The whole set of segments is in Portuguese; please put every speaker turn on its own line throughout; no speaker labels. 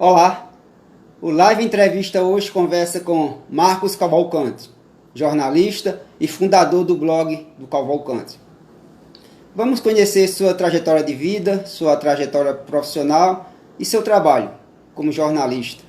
Olá, o Live Entrevista hoje conversa com Marcos Cavalcante, jornalista e fundador do blog do Cavalcante. Vamos conhecer sua trajetória de vida, sua trajetória profissional e seu trabalho como jornalista.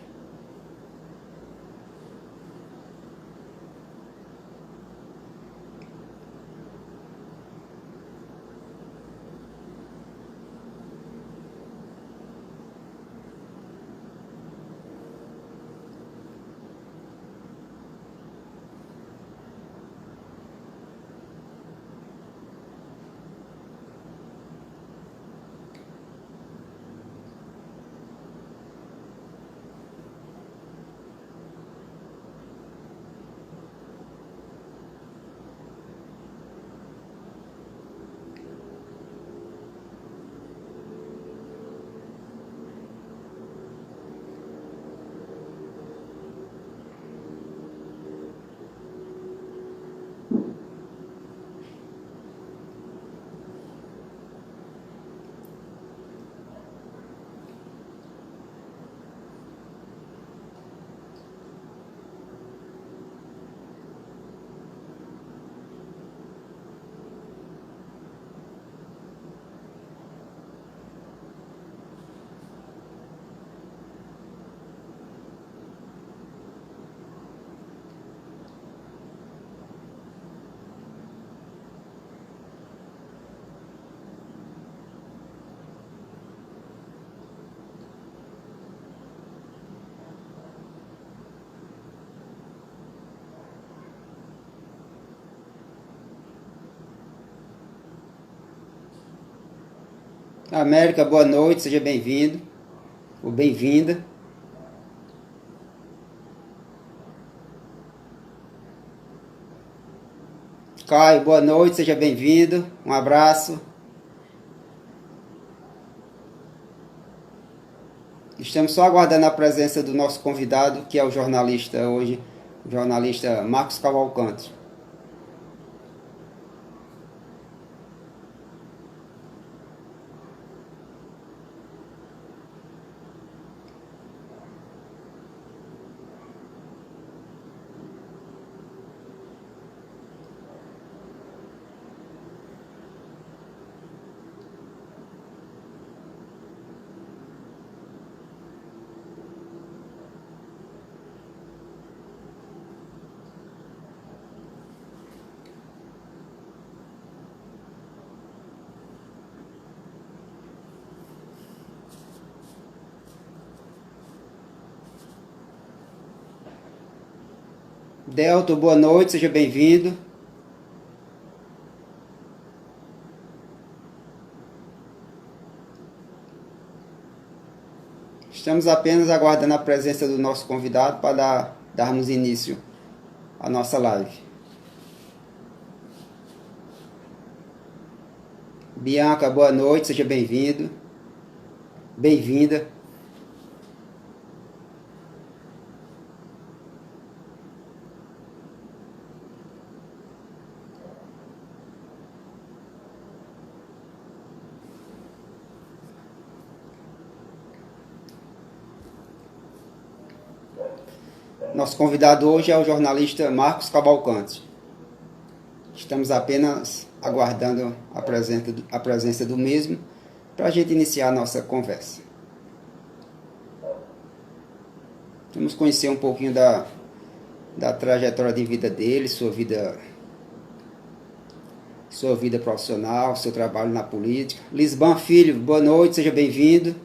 América, boa noite, seja bem-vindo ou bem-vinda. Caio, boa noite, seja bem-vindo, um abraço. Estamos só aguardando a presença do nosso convidado, que é o jornalista hoje, o jornalista Marcos Cavalcante. Delto, boa noite, seja bem-vindo. Estamos apenas aguardando a presença do nosso convidado para darmos início à nossa live. Bianca, boa noite, seja bem-vindo. Bem-vinda. Nosso convidado hoje é o jornalista Marcos Cavalcante. Estamos apenas aguardando a presença do mesmo para a gente iniciar a nossa conversa. Vamos conhecer um pouquinho da trajetória de vida dele, sua vida profissional, seu trabalho na política. Lisban Filho, boa noite, seja bem-vindo.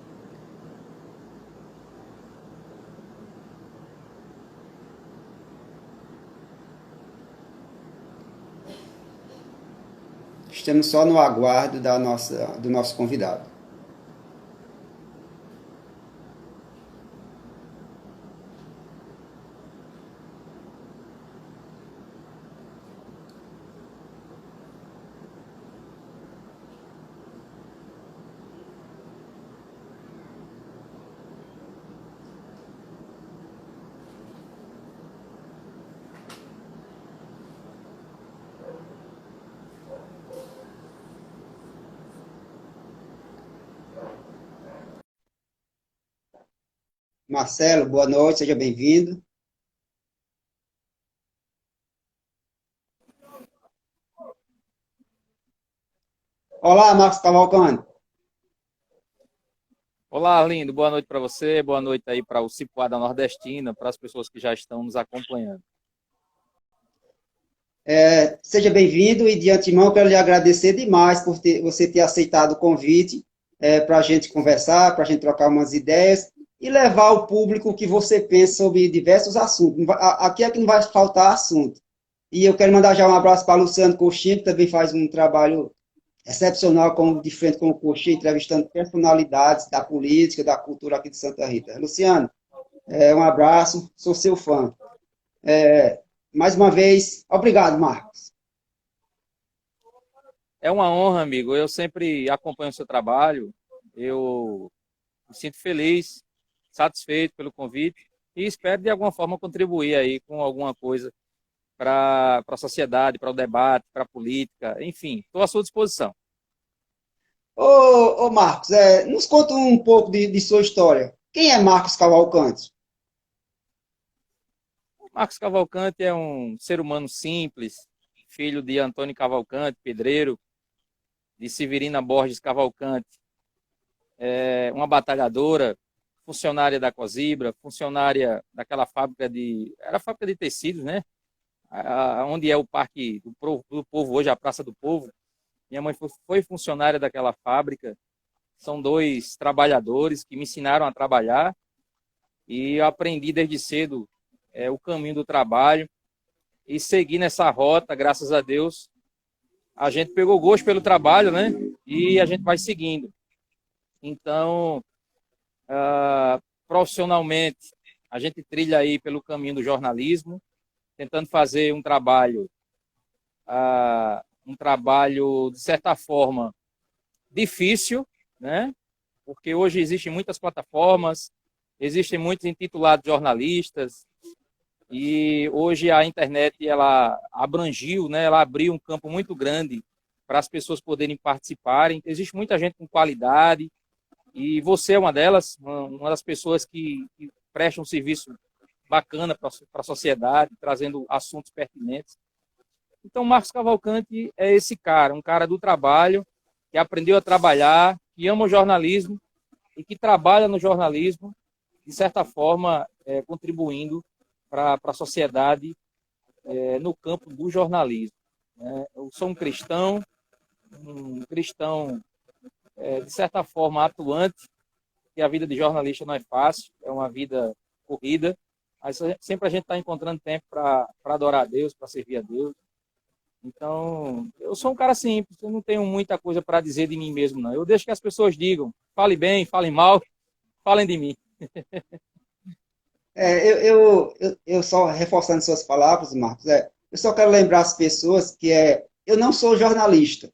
Estamos só no aguardo do nosso convidado. Marcelo, boa noite, seja bem-vindo. Olá, Marcos Cavalcante.
Olá, Arlindo. Boa noite para você. Boa noite aí para o Cipuada Nordestina, para as pessoas que já estão nos acompanhando.
Seja bem-vindo e de antemão quero lhe agradecer demais por você ter aceitado o convite para a gente conversar, para a gente trocar umas ideias e levar ao público o que você pensa sobre diversos assuntos. Aqui é que não vai faltar assunto. E eu quero mandar já um abraço para Luciano Coxinha, que também faz um trabalho excepcional de frente com o Coxinha, entrevistando personalidades da política, da cultura aqui de Santa Rita. Luciano, um abraço, sou seu fã. Mais uma vez, obrigado, Marcos.
É uma honra, amigo. Eu sempre acompanho o seu trabalho. Eu me sinto feliz, satisfeito pelo convite e espero de alguma forma contribuir aí com alguma coisa para a sociedade, para o debate, para a política, enfim, estou à sua disposição.
Ô Marcos, nos conta um pouco de sua história. Quem é Marcos Cavalcante?
Marcos Cavalcante é um ser humano simples, filho de Antônio Cavalcante, pedreiro, de Severina Borges Cavalcante, uma batalhadora, funcionária da Cozibra, funcionária daquela fábrica era fábrica de tecidos, né? Onde é o Parque do Povo hoje, a Praça do Povo. Minha mãe foi funcionária daquela fábrica. São dois trabalhadores que me ensinaram a trabalhar e eu aprendi desde cedo o caminho do trabalho e segui nessa rota, graças a Deus. A gente pegou gosto pelo trabalho, né? E a gente vai seguindo. Então, profissionalmente, a gente trilha aí pelo caminho do jornalismo, tentando fazer um trabalho, de certa forma, difícil, né? Porque hoje existem muitas plataformas, existem muitos intitulados jornalistas, e hoje a internet ela abrangiu, né? Ela abriu um campo muito grande para as pessoas poderem participarem. Existe muita gente com qualidade, e você é uma delas, uma das pessoas que presta um serviço bacana para a sociedade, trazendo assuntos pertinentes. Então, Marcos Cavalcante é esse cara, um cara do trabalho, que aprendeu a trabalhar, que ama o jornalismo e que trabalha no jornalismo, de certa forma, contribuindo para a sociedade no campo do jornalismo. Eu sou um cristão, de certa forma, atuante, que a vida de jornalista não é fácil, é uma vida corrida, mas sempre a gente está encontrando tempo para adorar a Deus, para servir a Deus. Então, eu sou um cara simples, eu não tenho muita coisa para dizer de mim mesmo, não. Eu deixo que as pessoas digam, fale bem, falem mal, falem de mim.
Eu só reforçando suas palavras, Marcos, eu só quero lembrar as pessoas que eu não sou jornalista.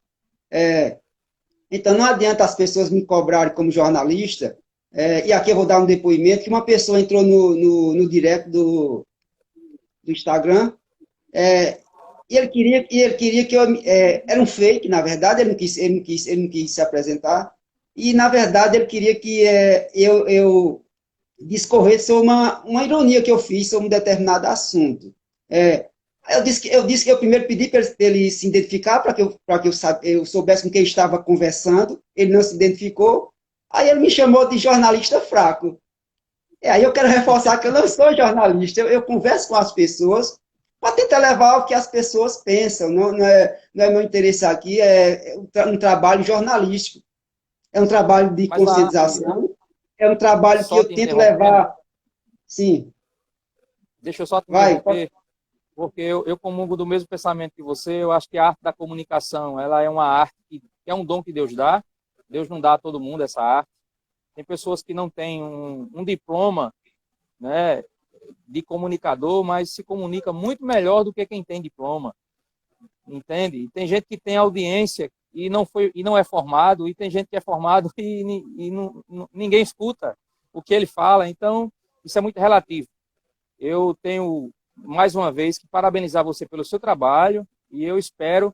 É, então não adianta as pessoas me cobrarem como jornalista, e aqui eu vou dar um depoimento, que uma pessoa entrou no direct do Instagram, e ele queria que era um fake, na verdade, ele não quis se apresentar, e na verdade ele queria que eu discorrer sobre uma ironia que eu fiz sobre um determinado assunto. Eu primeiro pedi para ele se identificar, para que eu soubesse com quem estava conversando, ele não se identificou, aí ele me chamou de jornalista fraco. Aí eu quero reforçar que eu não sou jornalista, eu converso com as pessoas para tentar levar o que as pessoas pensam, não é meu interesse aqui, um trabalho jornalístico, é um trabalho de
Mas
conscientização, é um trabalho que
só
eu
te
tento
interrompendo,
levar, sim,
deixa eu só te
vai,
interromper, porque eu comungo do mesmo pensamento que você. Eu acho que a arte da comunicação, ela é uma arte que é um dom que Deus dá. Deus não dá a todo mundo essa arte. Tem pessoas que não têm um diploma, né, de comunicador, mas se comunica muito melhor do que quem tem diploma, entende? E tem gente que tem audiência e não é formado, e tem gente que é formado e ninguém escuta o que ele fala. Então, isso é muito relativo. Eu tenho, mais uma vez, que parabenizar você pelo seu trabalho e eu espero,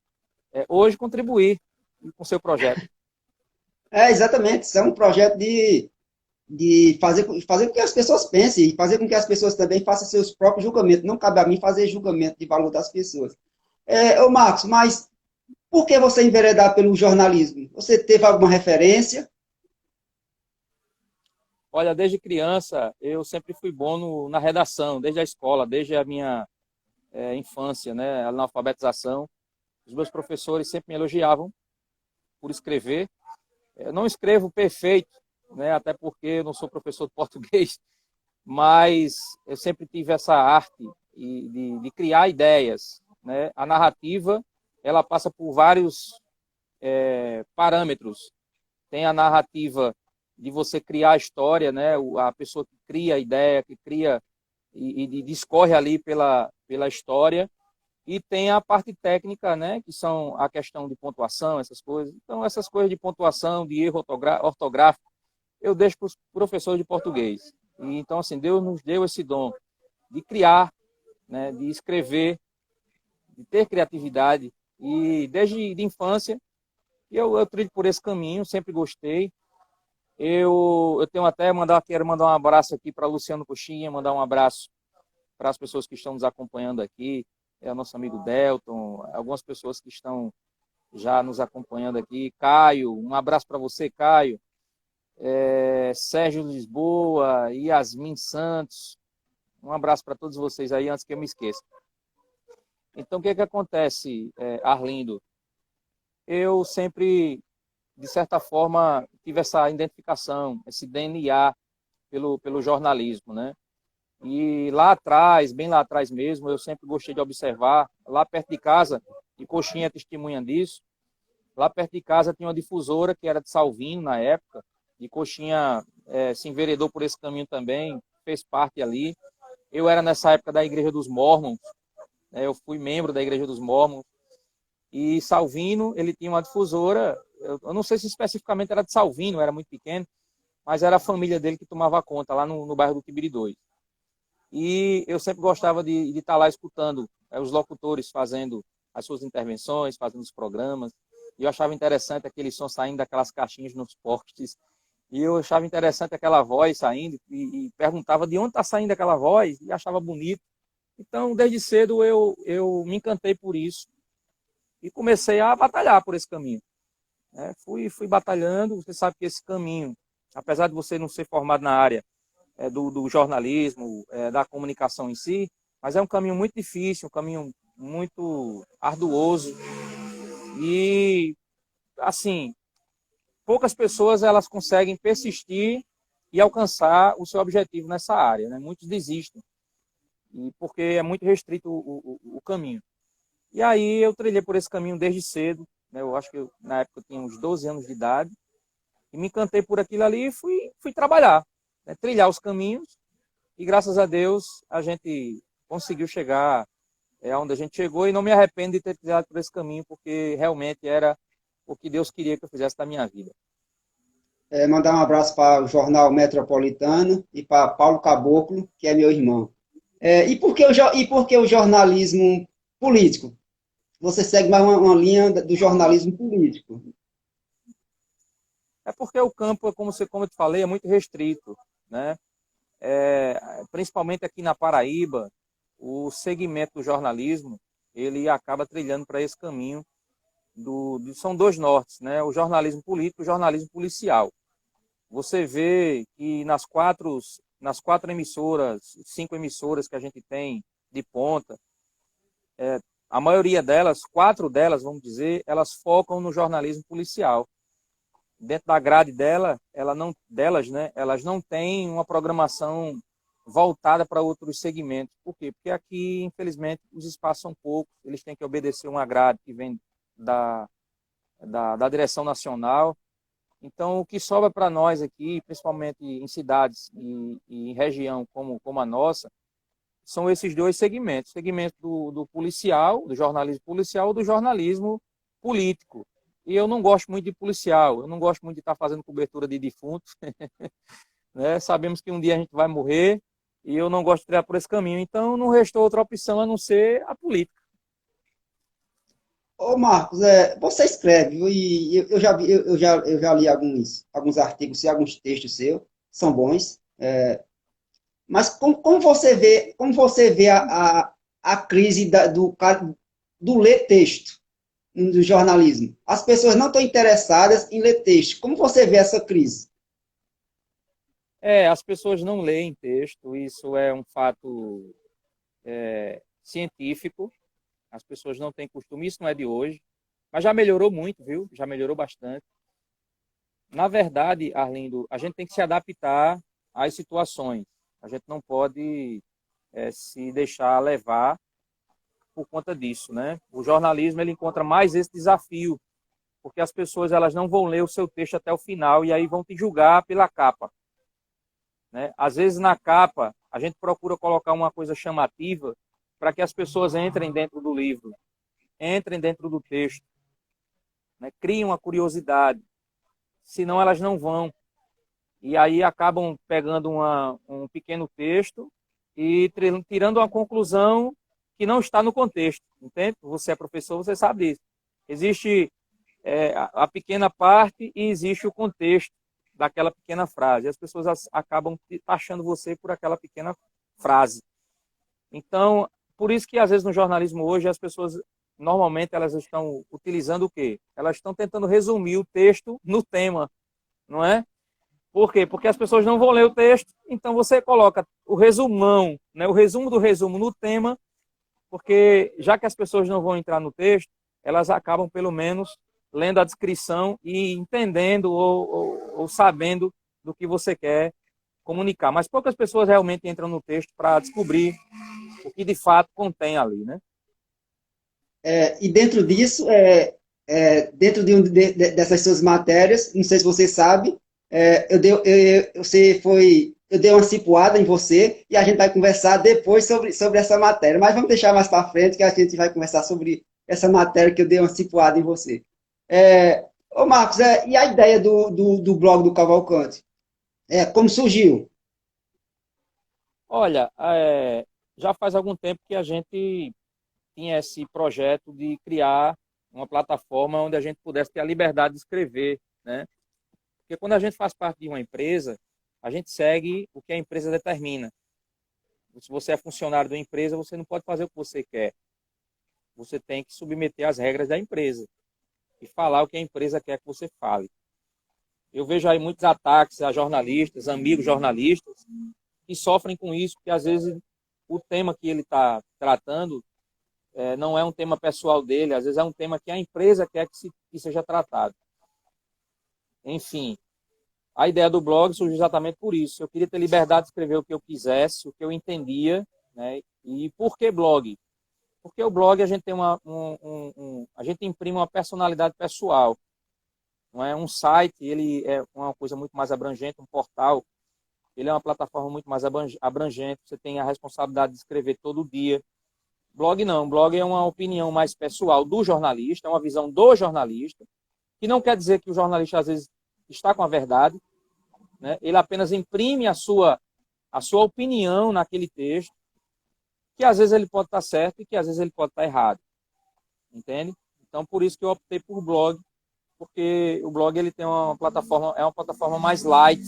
hoje, contribuir com o seu projeto.
exatamente, isso é um projeto de fazer com que as pessoas pensem e fazer com que as pessoas também façam seus próprios julgamentos. Não cabe a mim fazer julgamento de valor das pessoas. Ô Marcos, mas por que você enveredar pelo jornalismo? Você teve alguma referência?
Olha, desde criança eu sempre fui bom na redação, desde a escola, desde a minha infância, né, na alfabetização. Os meus professores sempre me elogiavam por escrever. Eu não escrevo perfeito, né, até porque eu não sou professor de português, mas eu sempre tive essa arte de criar ideias, né? A narrativa, ela passa por vários parâmetros. Tem a narrativa de você criar a história, né? A pessoa que cria a ideia, que cria e discorre ali pela história. E tem a parte técnica, né? Que são a questão de pontuação, essas coisas. Então, essas coisas de pontuação, de erro ortográfico, eu deixo para os professores de português. E, então, assim, Deus nos deu esse dom de criar, né? De escrever, de ter criatividade. E desde de infância, eu trilho por esse caminho, sempre gostei. Eu tenho até quero mandar um abraço aqui para Luciano Coxinha, mandar um abraço para as pessoas que estão nos acompanhando aqui, o nosso amigo Delton, algumas pessoas que estão já nos acompanhando aqui. Caio, um abraço para você, Caio. Sérgio Lisboa, Yasmin Santos, um abraço para todos vocês aí, antes que eu me esqueça. Então, o que acontece, Arlindo? Eu sempre, de certa forma, tive essa identificação, esse DNA pelo jornalismo, né? E lá atrás, bem lá atrás mesmo, eu sempre gostei de observar, lá perto de casa, e Coxinha é testemunha disso, lá perto de casa tinha uma difusora que era de Salvino na época, e Coxinha se enveredou por esse caminho também, fez parte ali. Eu era nessa época da Igreja dos Mórmons, né? Eu fui membro da Igreja dos Mórmons, e Salvino, ele tinha uma difusora, eu não sei se especificamente era de Salvino, era muito pequeno, mas era a família dele que tomava conta, lá no bairro do Tibiri 2. E eu sempre gostava de estar lá escutando os locutores fazendo as suas intervenções, fazendo os programas. E eu achava interessante aquele som saindo daquelas caixinhas nos postes. E eu achava interessante aquela voz saindo e perguntava de onde está saindo aquela voz e achava bonito. Então, desde cedo eu me encantei por isso e comecei a batalhar por esse caminho. Fui batalhando. Você sabe que esse caminho, apesar de você não ser formado na área do jornalismo, da comunicação em si, mas é um caminho muito difícil, um caminho muito arduoso e, assim, poucas pessoas elas conseguem persistir e alcançar o seu objetivo nessa área, né? Muitos desistem, porque é muito restrito o caminho. E aí eu trilhei por esse caminho desde cedo, né? Eu acho que na época eu tinha uns 12 anos de idade, e me encantei por aquilo ali e fui trabalhar, né? Trilhar os caminhos, e graças a Deus a gente conseguiu chegar onde a gente chegou, e não me arrependo de ter trilhado por esse caminho, porque realmente era o que Deus queria que eu fizesse da minha vida.
Mandar um abraço para o Jornal Metropolitano e para Paulo Caboclo, que é meu irmão. E por que o jornalismo político? Você segue mais uma linha do jornalismo político.
É porque o campo, como eu te falei, é muito restrito, né? Principalmente aqui na Paraíba, o segmento do jornalismo, ele acaba trilhando para esse caminho são dois nortes, né? O jornalismo político e o jornalismo policial. Você vê que nas quatro emissoras, 5 emissoras que a gente tem de ponta, a maioria delas, 4 delas, vamos dizer, elas focam no jornalismo policial. Dentro da grade né, elas não têm uma programação voltada para outros segmentos. Por quê? Porque aqui, infelizmente, os espaços são poucos, eles têm que obedecer uma grade que vem da direção nacional. Então, o que sobra para nós aqui, principalmente em cidades e em região como a nossa, são esses dois segmentos. O segmento do policial, do jornalismo policial, ou do jornalismo político. E eu não gosto muito de policial, eu não gosto muito de estar fazendo cobertura de defuntos. Né? Sabemos que um dia a gente vai morrer e eu não gosto de trilhar por esse caminho. Então, não restou outra opção a não ser a política.
Ô Marcos, você escreve, e eu já li alguns artigos e alguns textos seus, são bons. Mas como você vê a crise do ler texto do jornalismo? As pessoas não estão interessadas em ler texto. Como você vê essa crise?
As pessoas não leem texto, isso é um fato científico. As pessoas não têm costume, isso não é de hoje, mas já melhorou muito, viu? Já melhorou bastante. Na verdade, Arlindo, a gente tem que se adaptar às situações. A gente não pode se deixar levar por conta disso, né? O jornalismo ele encontra mais esse desafio, porque as pessoas elas não vão ler o seu texto até o final e aí vão te julgar pela capa, né? Às vezes na capa a gente procura colocar uma coisa chamativa para que as pessoas entrem dentro do livro, entrem dentro do texto, né? Criem uma curiosidade, senão elas não vão. E aí acabam pegando um pequeno texto e tirando uma conclusão que não está no contexto, entende? Você é professor, você sabe disso. Existe a pequena parte e existe o contexto daquela pequena frase. As pessoas acabam taxando você por aquela pequena frase. Então, por isso que às vezes no jornalismo hoje as pessoas normalmente elas estão utilizando o quê? Elas estão tentando resumir o texto no tema, não é? Por quê? Porque as pessoas não vão ler o texto, então você coloca o resumão, né, o resumo do resumo no tema, porque já que as pessoas não vão entrar no texto, elas acabam pelo menos lendo a descrição e entendendo ou sabendo do que você quer comunicar. Mas poucas pessoas realmente entram no texto para descobrir o que de fato contém ali, né?
E dentro disso, dessas suas matérias, não sei se você sabe, eu dei uma cipuada em você e a gente vai conversar depois sobre essa matéria. Mas vamos deixar mais para frente que a gente vai conversar sobre essa matéria que eu dei uma cipuada em você. Ô Marcos, e a ideia do blog do Cavalcante? Como surgiu?
Olha, já faz algum tempo que a gente tinha esse projeto de criar uma plataforma onde a gente pudesse ter a liberdade de escrever, né? Porque quando a gente faz parte de uma empresa, a gente segue o que a empresa determina. Se você é funcionário de uma empresa, você não pode fazer o que você quer. Você tem que submeter às regras da empresa e falar o que a empresa quer que você fale. Eu vejo aí muitos ataques a jornalistas, amigos jornalistas, que sofrem com isso, porque às vezes o tema que ele está tratando não é um tema pessoal dele, às vezes é um tema que a empresa quer que seja tratado. Enfim, a ideia do blog surgiu exatamente por isso. Eu queria ter liberdade de escrever o que eu quisesse, o que eu entendia, né? E por que blog? Porque o blog a gente tem a gente imprime uma personalidade pessoal. Não é um site, ele é uma coisa muito mais abrangente, um portal. Ele é uma plataforma muito mais abrangente. Você tem a responsabilidade de escrever todo dia. Blog não. Blog é uma opinião mais pessoal do jornalista, é uma visão do jornalista, que não quer dizer que o jornalista às vezes está com a verdade, né? Ele apenas imprime a sua opinião naquele texto, que às vezes ele pode estar certo e que às vezes ele pode estar errado, entende? Então, por isso que eu optei por blog, porque o blog ele tem uma plataforma mais light,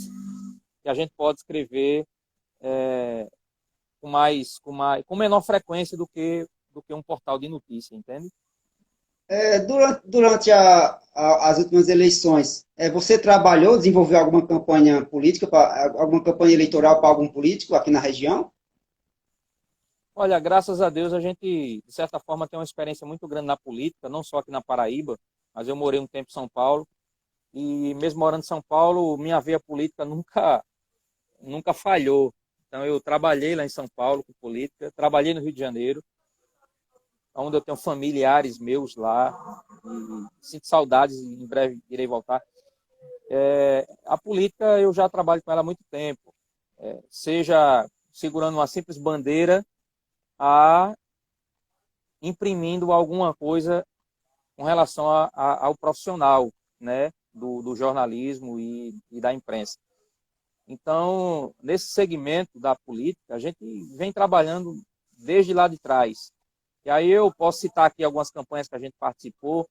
que a gente pode escrever com menor frequência do que um portal de notícia, entende?
Durante as últimas eleições, você trabalhou, desenvolveu alguma campanha política, alguma campanha eleitoral para algum político aqui na região?
Olha, graças a Deus a gente, de certa forma, tem uma experiência muito grande na política, não só aqui na Paraíba, mas eu morei um tempo em São Paulo, e mesmo morando em São Paulo, minha veia política nunca falhou. Então eu trabalhei lá em São Paulo com política, trabalhei no Rio de Janeiro, onde eu tenho familiares meus lá, e sinto saudades e em breve irei voltar. A política eu já trabalho com ela há muito tempo, seja segurando uma simples bandeira a imprimindo alguma coisa com relação ao profissional, né, do jornalismo e da imprensa. Então, nesse segmento da política, a gente vem trabalhando desde lá de trás. E aí eu posso citar aqui algumas campanhas que a gente participou.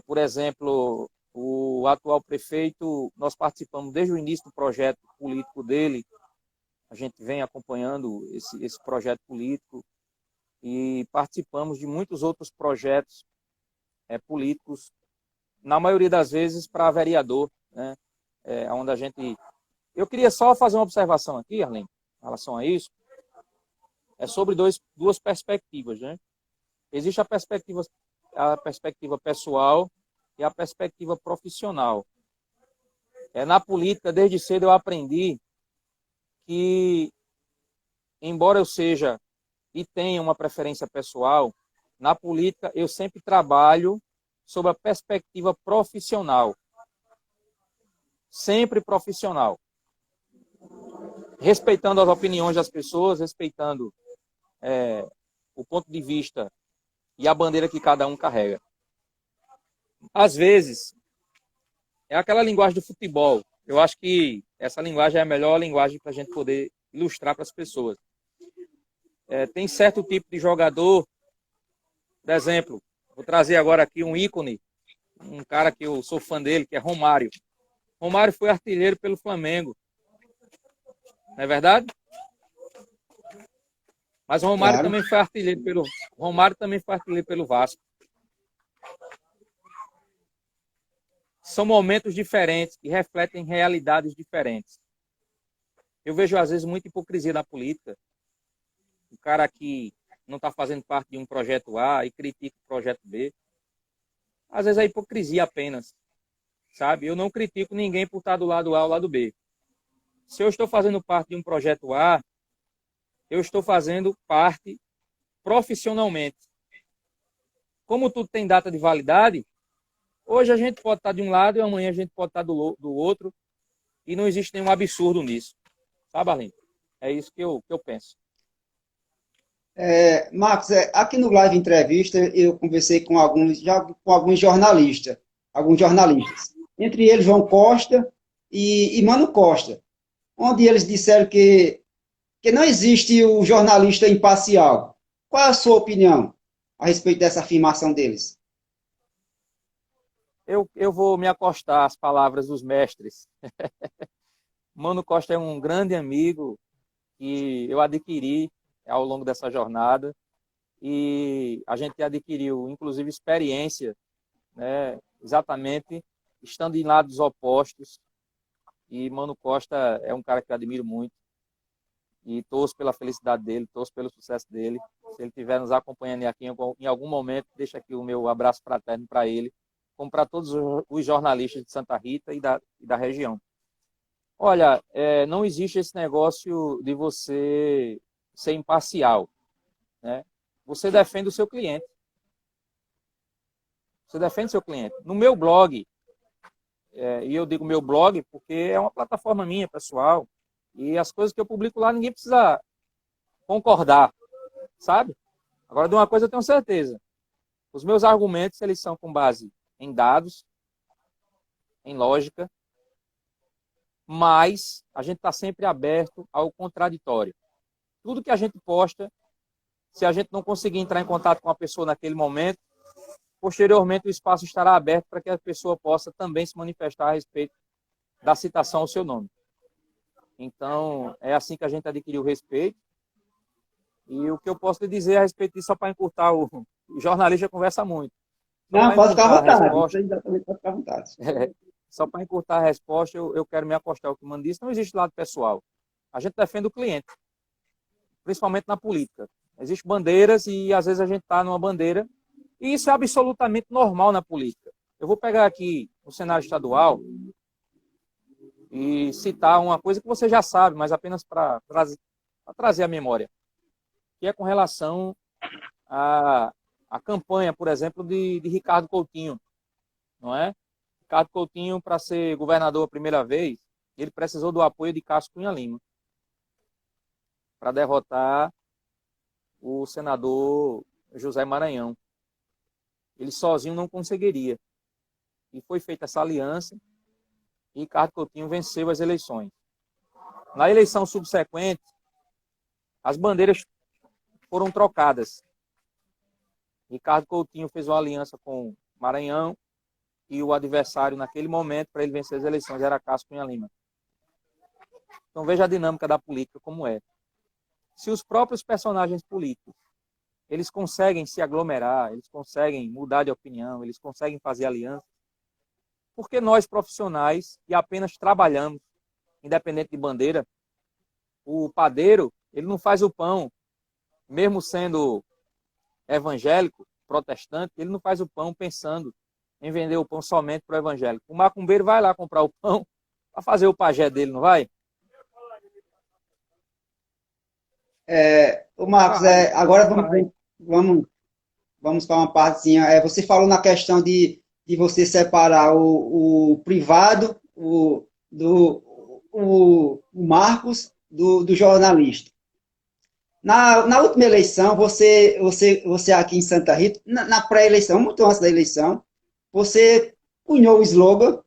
Por exemplo, O atual prefeito, nós participamos desde o início do projeto político dele, a gente vem acompanhando esse projeto político e participamos de muitos outros projetos políticos, na maioria das vezes para vereador, né? Onde a gente... Eu queria só fazer uma observação aqui, Arlindo, em relação a isso, sobre duas perspectivas, né? Existe a perspectiva pessoal e a perspectiva profissional. Na política, desde cedo eu aprendi que, embora eu seja e tenha uma preferência pessoal, na política eu sempre trabalho sob a perspectiva profissional. Sempre profissional. Respeitando as opiniões das pessoas, respeitando o ponto de vista e a bandeira que cada um carrega. Às vezes, é aquela linguagem do futebol. Eu acho que essa linguagem é a melhor linguagem para a gente poder ilustrar para as pessoas. Tem certo tipo de jogador, por exemplo, vou trazer agora aqui um ícone, um cara que eu sou fã dele, que é Romário. Romário foi artilheiro pelo Flamengo. Não é verdade? Mas o Romário
Claro.
também foi artilheiro pelo Vasco. São momentos diferentes que refletem realidades diferentes. Eu vejo, às vezes, muita hipocrisia na política. O cara que não está fazendo parte de um projeto A e critica o projeto B. Às vezes é hipocrisia apenas. Sabe? Eu não critico ninguém por estar do lado A ou do lado B. Se eu estou fazendo parte de um projeto A, eu estou fazendo parte profissionalmente. Como tudo tem data de validade, hoje a gente pode estar de um lado e amanhã a gente pode estar do outro. E não existe nenhum absurdo nisso. Sabe, Arlindo? É isso que eu penso.
Marcos, aqui no Live Entrevista eu conversei com alguns jornalistas, entre eles João Costa e Mano Costa, onde eles disseram que não existe o jornalista imparcial. Qual é a sua opinião a respeito dessa afirmação deles?
Eu vou me acostar às palavras dos mestres. Mano Costa é um grande amigo que eu adquiri ao longo dessa jornada e a gente adquiriu, inclusive, experiência, né, exatamente estando em lados opostos. E Mano Costa é um cara que eu admiro muito e torço pela felicidade dele, torço pelo sucesso dele. Se ele estiver nos acompanhando aqui em algum momento, deixa aqui o meu abraço fraterno para ele, como para todos os jornalistas de Santa Rita e da região. Olha, não existe esse negócio de você ser imparcial, né? Você defende o seu cliente. Você defende o seu cliente. No meu blog, e eu digo meu blog porque é uma plataforma minha, pessoal, e as coisas que eu publico lá ninguém precisa concordar, sabe? Agora, de uma coisa eu tenho certeza. Os meus argumentos, eles são com base em dados, em lógica, mas a gente está sempre aberto ao contraditório. Tudo que a gente posta, se a gente não conseguir entrar em contato com a pessoa naquele momento, posteriormente o espaço estará aberto para que a pessoa possa também se manifestar a respeito da citação ao seu nome. Então, é assim que a gente adquiriu o respeito. E o que eu posso lhe dizer a respeito disso, só para encurtar, o jornalista conversa muito.
Não, pode ficar à vontade. Isso aí exatamente, pode ficar à vontade.
Só para encurtar a resposta, eu quero me acostar ao que o Mano disse. Não existe lado pessoal. A gente defende o cliente, principalmente na política. Existem bandeiras e às vezes a gente está numa bandeira e isso é absolutamente normal na política. Eu vou pegar aqui o cenário estadual e citar uma coisa que você já sabe, mas apenas para trazer à memória, que é com relação à campanha, por exemplo, de Ricardo Coutinho, não é? Ricardo Coutinho, para ser governador a primeira vez, ele precisou do apoio de Cássio Cunha Lima para derrotar o senador José Maranhão. Ele sozinho não conseguiria. E foi feita essa aliança e Ricardo Coutinho venceu as eleições. Na eleição subsequente, as bandeiras foram trocadas. Ricardo Coutinho fez uma aliança com Maranhão e o adversário naquele momento para ele vencer as eleições era Cássio Cunha Lima. Então veja a dinâmica da política como é. Se os próprios personagens políticos eles conseguem se aglomerar, eles conseguem mudar de opinião, eles conseguem fazer aliança, porque nós profissionais que apenas trabalhamos, independente de bandeira, o padeiro, ele não faz o pão, mesmo sendo evangélico, protestante, ele não faz o pão pensando em vender o pão somente para o evangélico. O macumbeiro vai lá comprar o pão para fazer o pajé dele, não vai?
O Marcos,
Vai,
agora
vai.
vamos para uma partezinha. Você falou na questão de você separar o privado, o Marcos, do jornalista. Na última eleição, você aqui em Santa Rita, na pré-eleição, muito antes da eleição, você cunhou o slogan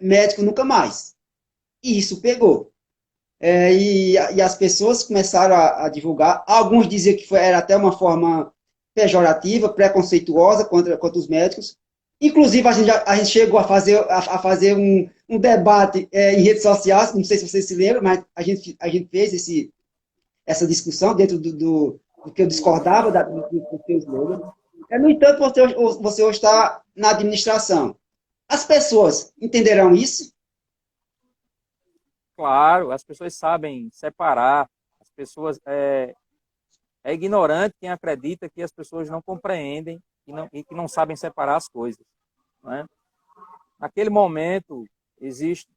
médico nunca mais. E isso pegou. E as pessoas começaram a divulgar. Alguns diziam que era até uma forma pejorativa, preconceituosa contra os médicos. Inclusive, a gente chegou a fazer um debate em redes sociais, não sei se você se lembra, mas a gente fez essa discussão dentro do que eu discordava do seu slogan. No entanto, você hoje está na administração. As pessoas entenderão isso?
Claro, as pessoas sabem separar, as pessoas é ignorante quem acredita que as pessoas não compreendem e que não sabem separar as coisas. Não é? Naquele momento,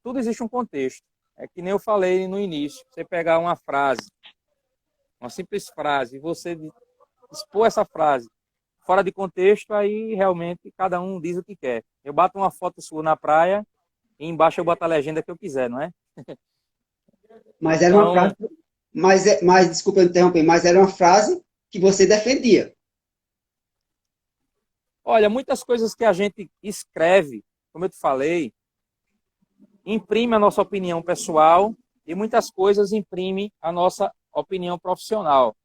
tudo existe um contexto. É que nem eu falei no início. Você pegar uma frase, uma simples frase, e você expor essa frase fora de contexto, aí realmente cada um diz o que quer. Eu bato uma foto sua na praia e embaixo eu boto a legenda que eu quiser, não é?
Mas era uma
Então,
frase. Mas desculpa eu interromper, mas era uma frase que você defendia.
olha, muitas coisas que a gente escreve, como eu te falei, imprime a nossa opinião pessoal e muitas coisas imprime a nossa opinião profissional.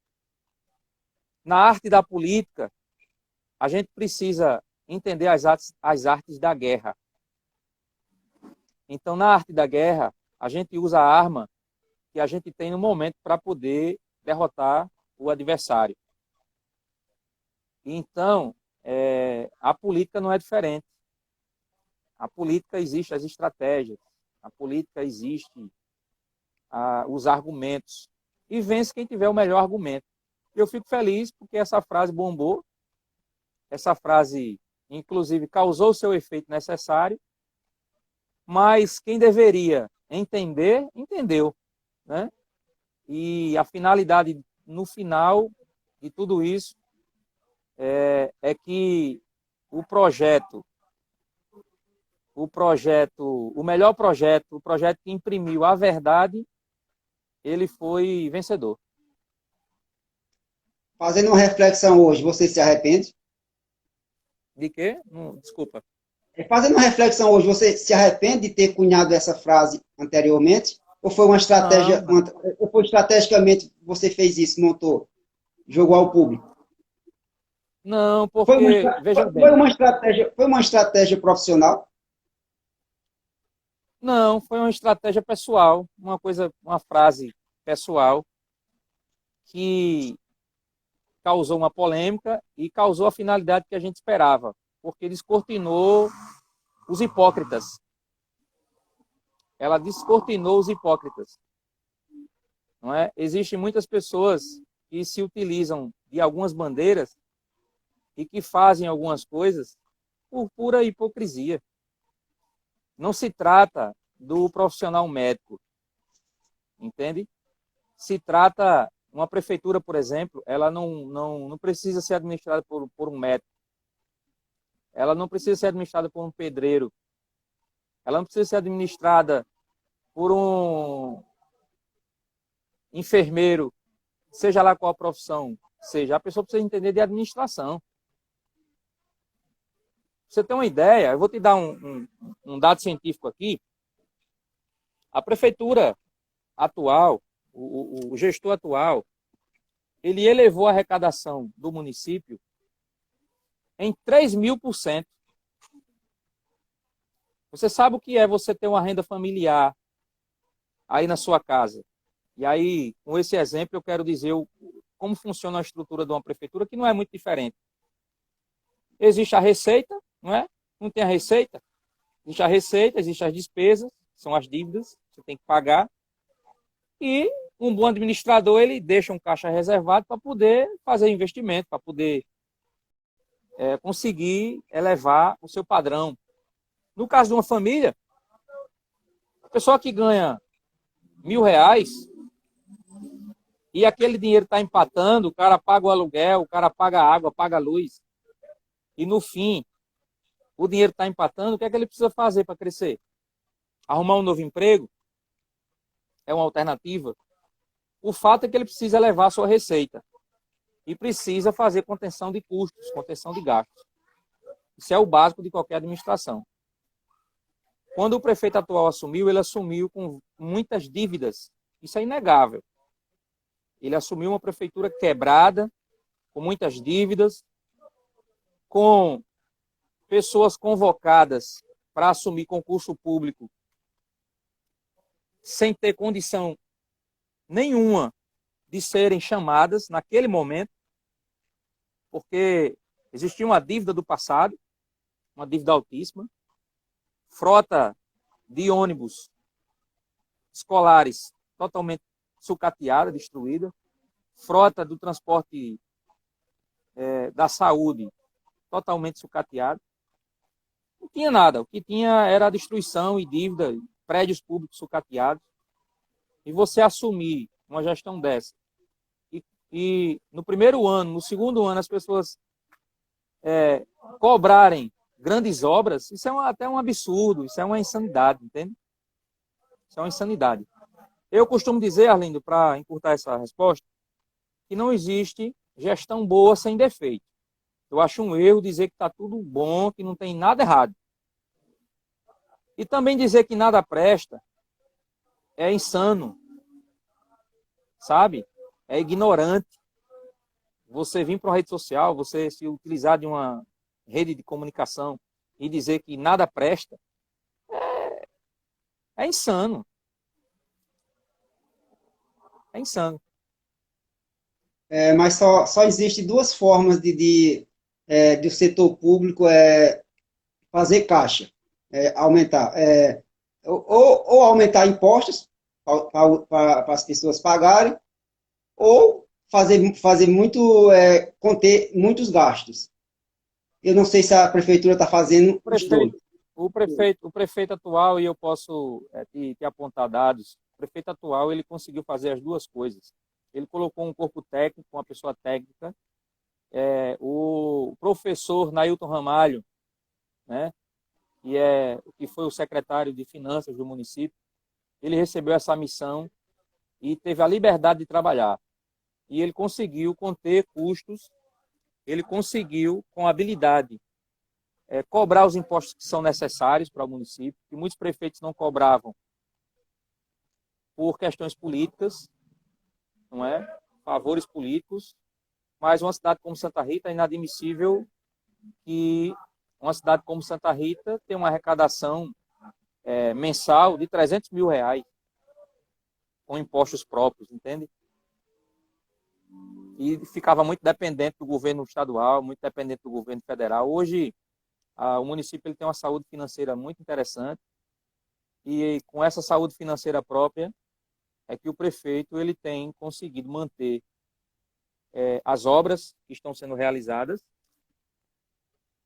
Na arte da política, a gente precisa entender as artes da guerra. Então, na arte da guerra, a gente usa a arma que a gente tem no momento para poder derrotar o adversário. Então, a política não é diferente. A política existe as estratégias, a política existe os argumentos. E vence quem tiver o melhor argumento. Eu fico feliz porque essa frase bombou, essa frase, inclusive, causou o seu efeito necessário, mas quem deveria entender, entendeu. Né? E a finalidade, no final de tudo isso, é que o melhor projeto, o projeto que imprimiu a verdade, ele foi vencedor.
Fazendo uma reflexão hoje, você se arrepende?
De quê? Desculpa.
Fazendo uma reflexão hoje, você se arrepende de ter cunhado essa frase anteriormente? Ou foi uma
Não,
estratégia,
não.
ou foi estrategicamente você fez isso, montou, jogou ao público?
Não,
Foi uma,
porque, veja
foi
bem,
uma estratégia, foi uma estratégia profissional?
não, foi uma estratégia pessoal, uma frase pessoal que causou uma polêmica e causou a finalidade que a gente esperava, porque descortinou os hipócritas. Ela descortinou os hipócritas. Não é? Existem muitas pessoas que se utilizam de algumas bandeiras e que fazem algumas coisas por pura hipocrisia. Não se trata do profissional médico, entende? Se trata, uma prefeitura, por exemplo, ela não precisa ser administrada por um médico. Ela não precisa ser administrada por um pedreiro. Ela não precisa ser administrada por um enfermeiro, seja lá qual a profissão seja. A pessoa precisa entender de administração. Pra você ter uma ideia, eu vou te dar um dado científico aqui. A prefeitura atual, o gestor atual, ele elevou a arrecadação do município em 3.000%. Você sabe o que é você ter uma renda familiar aí na sua casa. E aí, com esse exemplo, eu quero dizer como funciona a estrutura de uma prefeitura, que não é muito diferente. Existe a receita, não é? Não tem a receita? Existe a receita, existem as despesas, são as dívidas que você tem que pagar. E um bom administrador, ele deixa um caixa reservado para poder fazer investimento, para poder conseguir elevar o seu padrão. No caso de uma família, a pessoa que ganha R$ 1.000 e aquele dinheiro está empatando, o cara paga o aluguel, o cara paga a água, paga a luz, e no fim o dinheiro está empatando, o que é que ele precisa fazer para crescer? Arrumar um novo emprego? É uma alternativa? O fato é que ele precisa elevar a sua receita e precisa fazer contenção de custos, contenção de gastos. Isso é o básico de qualquer administração. Quando o prefeito atual assumiu, ele assumiu com muitas dívidas. Isso é inegável. Ele assumiu uma prefeitura quebrada, com muitas dívidas, com pessoas convocadas para assumir concurso público sem ter condição nenhuma de serem chamadas naquele momento, porque existia uma dívida do passado, uma dívida altíssima, frota de ônibus escolares totalmente sucateada, destruída, frota do transporte da saúde totalmente sucateada. Não tinha nada, o que tinha era a destruição e dívida, prédios públicos sucateados. E você assumir uma gestão dessa, e no primeiro ano, no segundo ano, as pessoas cobrarem grandes obras, isso é até um absurdo, isso é uma insanidade, entende? Isso é uma insanidade. Eu costumo dizer, Arlindo, para encurtar essa resposta, que não existe gestão boa sem defeito. Eu acho um erro dizer que está tudo bom, que não tem nada errado. E também dizer que nada presta é insano, sabe? É ignorante. Você vir para uma rede social, você se utilizar de uma rede de comunicação e dizer que nada presta, é insano. É insano.
Mas só existe duas formas de o setor público fazer caixa, aumentar. Ou aumentar impostos para as pessoas pagarem, ou fazer conter muitos gastos. Eu não sei se a prefeitura está fazendo os dois.
O prefeito atual, e eu posso te apontar dados, o prefeito atual ele conseguiu fazer as duas coisas. Ele colocou um corpo técnico, uma pessoa técnica, o professor Nailton Ramalho, né, que foi o secretário de Finanças do município, ele recebeu essa missão e teve a liberdade de trabalhar. E ele conseguiu conter custos, ele conseguiu, com habilidade, cobrar os impostos que são necessários para o município, que muitos prefeitos não cobravam por questões políticas, não é? Favores políticos, mas uma cidade como Santa Rita é inadmissível que uma cidade como Santa Rita tenha uma arrecadação mensal de R$ 300 mil com impostos próprios, entende? E ficava muito dependente do governo estadual, muito dependente do governo federal. Hoje, o município ele tem uma saúde financeira muito interessante e com essa saúde financeira própria é que o prefeito ele tem conseguido manter as obras que estão sendo realizadas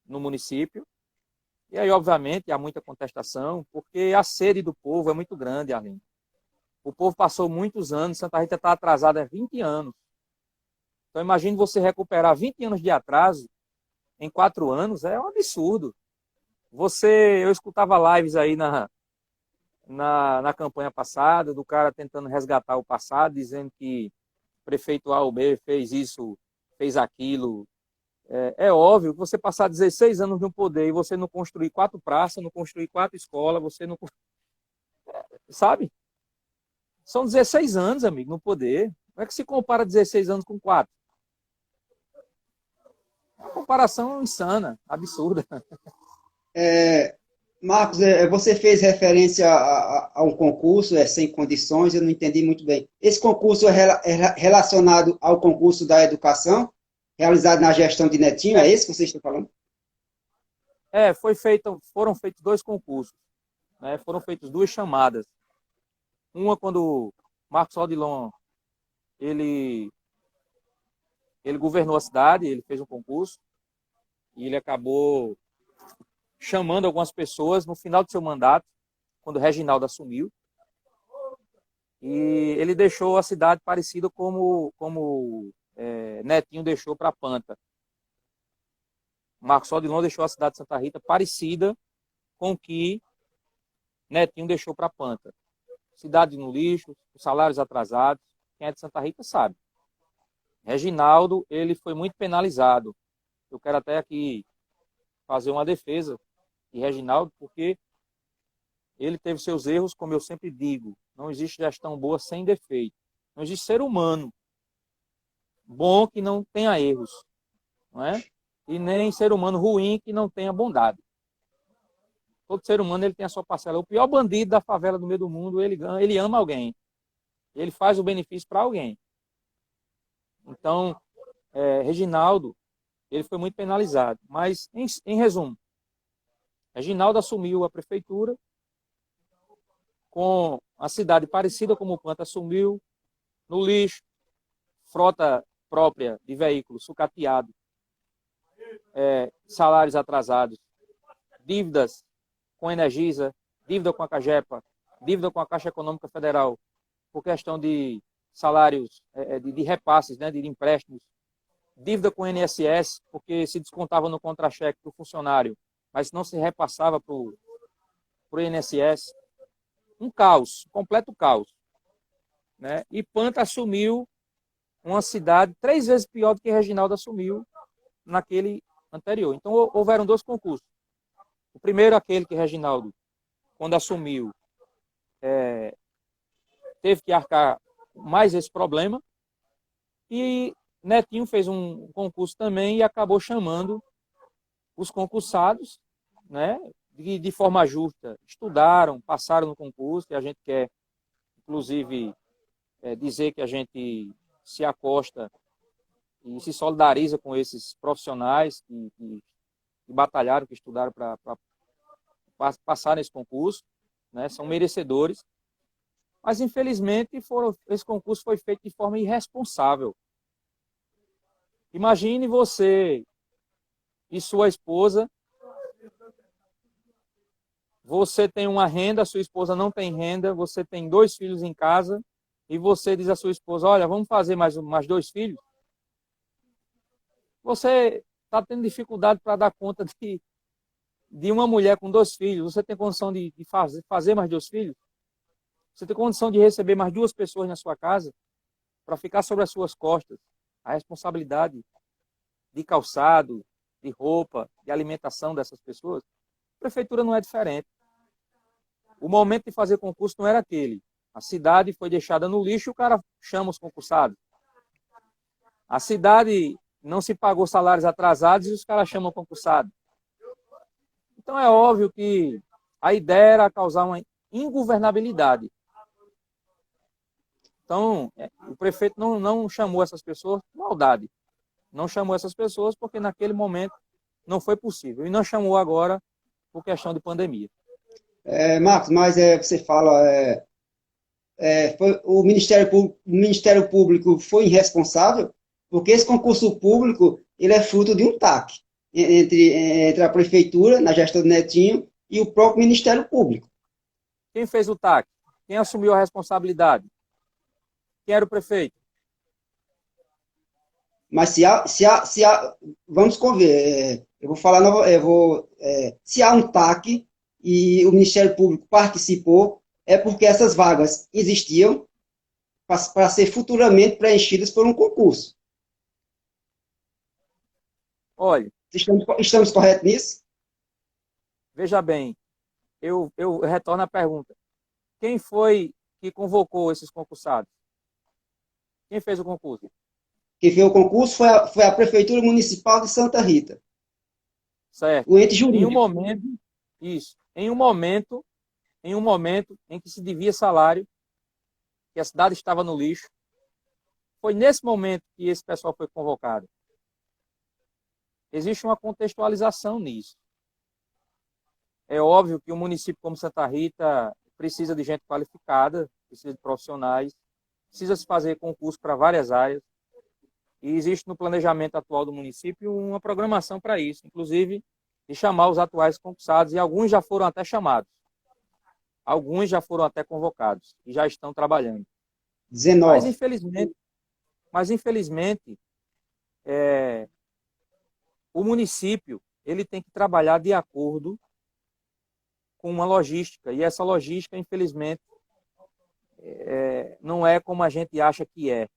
no município. E aí, obviamente, há muita contestação, porque a sede do povo é muito grande, Arlindo. O povo passou muitos anos, Santa Rita está atrasada há 20 anos. Então, imagine você recuperar 20 anos de atraso em 4 anos, é um absurdo. Eu escutava lives aí na campanha passada, do cara tentando resgatar o passado, dizendo que o prefeito A ou B fez isso, fez aquilo. É óbvio que você passar 16 anos no poder e você não construir 4 praças, não construir 4 escolas, você não... Sabe? São 16 anos, amigo, no poder. Como é que se compara 16 anos com 4? É uma comparação insana, absurda.
Marcos, você fez referência a um concurso, sem condições, eu não entendi muito bem. Esse concurso é relacionado ao concurso da educação, realizado na gestão de Netinho, é esse que vocês estão falando?
Foram feitos dois concursos, né? Foram feitas duas chamadas. Uma quando Marcos Odilon, ele, ele governou a cidade, ele fez um concurso, e ele acabou chamando algumas pessoas no final do seu mandato, quando o Reginaldo assumiu, e ele deixou a cidade parecida como Netinho deixou para Panta. Marcos Odilon deixou a cidade de Santa Rita parecida com o que Netinho deixou para Panta. Cidade no lixo, salários atrasados. Quem é de Santa Rita sabe. Reginaldo, ele foi muito penalizado. Eu quero até aqui fazer uma defesa de Reginaldo, porque ele teve seus erros, como eu sempre digo. Não existe gestão boa sem defeito. Não existe ser humano bom que não tenha erros, não é? E nem ser humano ruim que não tenha bondade. Todo ser humano ele tem a sua parcela. O pior bandido da favela do meio do mundo, ele ama alguém. Ele faz o benefício para alguém. Então, Reginaldo, ele foi muito penalizado. Mas, em resumo, Reginaldo assumiu a prefeitura com a cidade parecida como o Panta assumiu, no lixo, frota própria de veículos sucateado, salários atrasados, dívidas com a Energisa, dívida com a Cagepa, dívida com a Caixa Econômica Federal, por questão de salários, de repasses, né, de empréstimos, dívida com o INSS, porque se descontava no contra-cheque do funcionário, mas não se repassava para o INSS. Um caos, um completo caos. Né? E Panta assumiu uma cidade 3 vezes pior do que Reginaldo assumiu naquele anterior. Então, houveram 2 concursos. O primeiro, aquele que Reginaldo, quando assumiu, teve que arcar mais esse problema. E Netinho fez um concurso também e acabou chamando os concursados, né, de forma justa. Estudaram, passaram no concurso, e a gente quer, inclusive, dizer que a gente se acosta e se solidariza com esses profissionais que batalharam, que estudaram para passar nesse concurso, né? São merecedores. Mas, infelizmente, esse concurso foi feito de forma irresponsável. Imagine você e sua esposa, você tem uma renda, sua esposa não tem renda, você tem 2 filhos em casa, e você diz à sua esposa, olha, vamos fazer mais 2 filhos. Você está tendo dificuldade para dar conta de uma mulher com 2 filhos, você tem condição de fazer mais 2 filhos? Você tem condição de receber mais 2 pessoas na sua casa para ficar sobre as suas costas a responsabilidade de calçado, de roupa, de alimentação dessas pessoas? A prefeitura não é diferente. O momento de fazer concurso não era aquele. A cidade foi deixada no lixo e o cara chama os concursados. A cidade não se pagou salários atrasados e os caras chamam concursado. Então é óbvio que a ideia era causar uma ingovernabilidade. Então, o prefeito não chamou essas pessoas por maldade. Não chamou essas pessoas porque naquele momento não foi possível. E não chamou agora por questão de pandemia.
Marcos, mas você fala, o Ministério Público foi irresponsável, porque esse concurso público ele é fruto de um TAC entre a Prefeitura, na gestão do Netinho, e o próprio Ministério Público.
Quem fez o TAC? Quem assumiu a responsabilidade? Quem era o prefeito?
Mas vamos conver, eu vou falar, se há um TAC e o Ministério Público participou, é porque essas vagas existiam para ser futuramente preenchidas por um concurso.
Olha,
estamos corretos nisso?
Veja bem, eu retorno à pergunta. Quem foi que convocou esses concursados? Quem fez o concurso?
Quem fez o concurso foi a Prefeitura Municipal de Santa Rita.
Certo.
O ente jurídico.
Em um momento, isso. em um momento, em que se devia salário, que a cidade estava no lixo. Foi nesse momento que esse pessoal foi convocado. Existe uma contextualização nisso. É óbvio que um município como Santa Rita precisa de gente qualificada, precisa de profissionais, precisa se fazer concurso para várias áreas. E existe no planejamento atual do município uma programação para isso, inclusive de chamar os atuais concursados, e alguns já foram até chamados. Alguns já foram até convocados e já estão trabalhando.
19.
Mas infelizmente o município ele tem que trabalhar de acordo com uma logística. E essa logística, infelizmente, não é como a gente acha que é.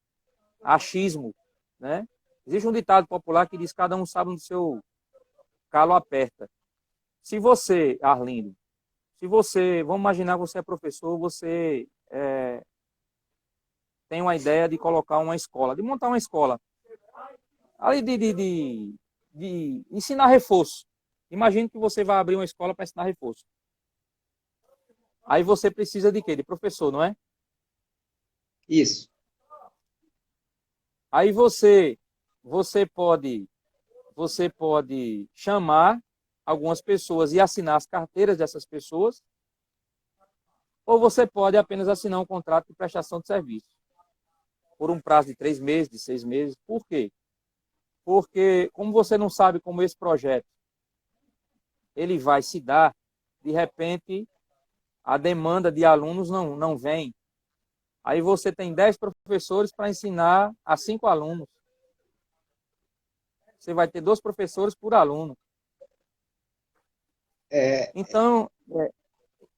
Achismo, né? Existe um ditado popular que diz que cada um sabe onde seu calo aperta. Se você, Arlindo, vamos imaginar que você é professor, você tem uma ideia de colocar uma escola, de montar uma escola, ali de ensinar reforço. Imagine que você vai abrir uma escola para ensinar reforço. Aí você precisa de quê? De professor, não é?
Isso.
Aí você pode chamar algumas pessoas e assinar as carteiras dessas pessoas, ou você pode apenas assinar um contrato de prestação de serviço por um prazo de 3 meses, de 6 meses. Por quê? Porque, como você não sabe como esse projeto ele vai se dar, de repente a demanda de alunos não vem. Aí você tem 10 professores para ensinar a 5 alunos. Você vai ter 2 professores por aluno. Então,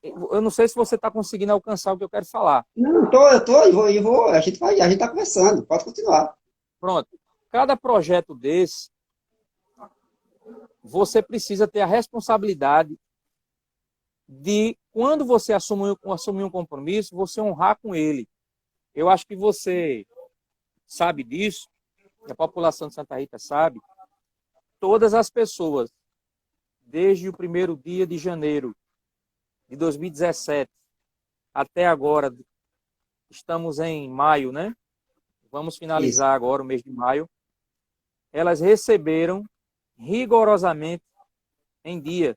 eu não sei se você está conseguindo alcançar o que eu quero falar.
Não, eu vou, a gente tá conversando, pode continuar.
Pronto. Cada projeto desse, você precisa ter a responsabilidade de, quando você assumir um compromisso, você honrar com ele. Eu acho que você sabe disso, a população de Santa Rita sabe. Todas as pessoas, desde o primeiro dia de janeiro de 2017 até agora, estamos em maio, né? Vamos finalizar
Isso.
agora o mês de maio. Elas receberam rigorosamente em dia.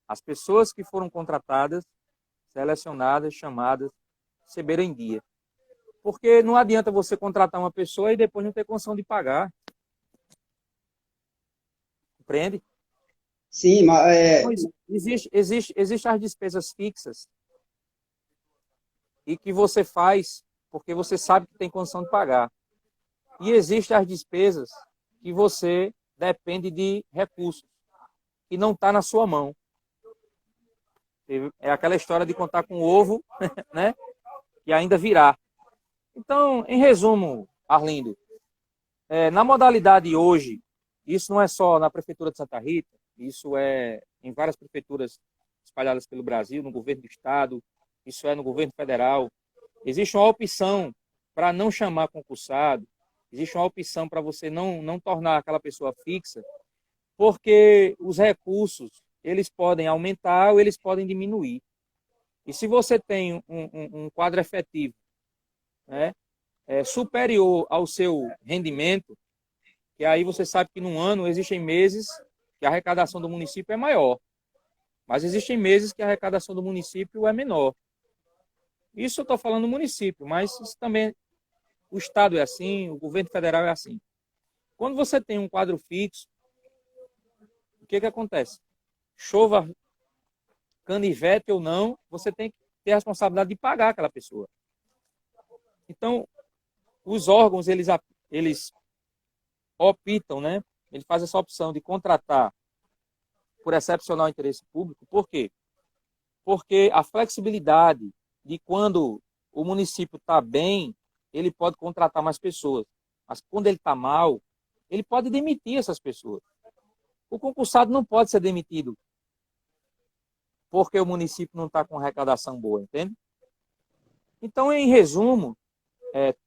As pessoas que foram contratadas, selecionadas, chamadas, receberam em dia. Porque não adianta você contratar uma pessoa e depois não ter condição de pagar. Compreende?
Sim, mas
Então, existe as despesas fixas e que você faz porque você sabe que tem condição de pagar. E existem as despesas que você depende de recursos, que não está na sua mão. É aquela história de contar com o ovo, né? E ainda virá. Então, em resumo, Arlindo, na modalidade hoje, isso não é só na Prefeitura de Santa Rita, isso é em várias prefeituras espalhadas pelo Brasil, no governo do Estado, isso é no governo federal. Existe uma opção para não chamar concursado, existe uma opção para você não tornar aquela pessoa fixa, porque os recursos, eles podem aumentar ou eles podem diminuir. E se você tem um quadro efetivo, né, superior ao seu rendimento, que aí você sabe que num ano existem meses que a arrecadação do município é maior, mas existem meses que a arrecadação do município é menor. Isso eu estou falando do município, mas isso também o Estado é assim, o governo federal é assim. Quando você tem um quadro fixo, o que acontece? Chova, canivete ou não, você tem que ter a responsabilidade de pagar aquela pessoa. Então, os órgãos, eles optam, né? Ele faz essa opção de contratar por excepcional interesse público. Por quê? Porque a flexibilidade de quando o município está bem, ele pode contratar mais pessoas. Mas quando ele está mal, ele pode demitir essas pessoas. O concursado não pode ser demitido porque o município não está com arrecadação boa, entende? Então, em resumo,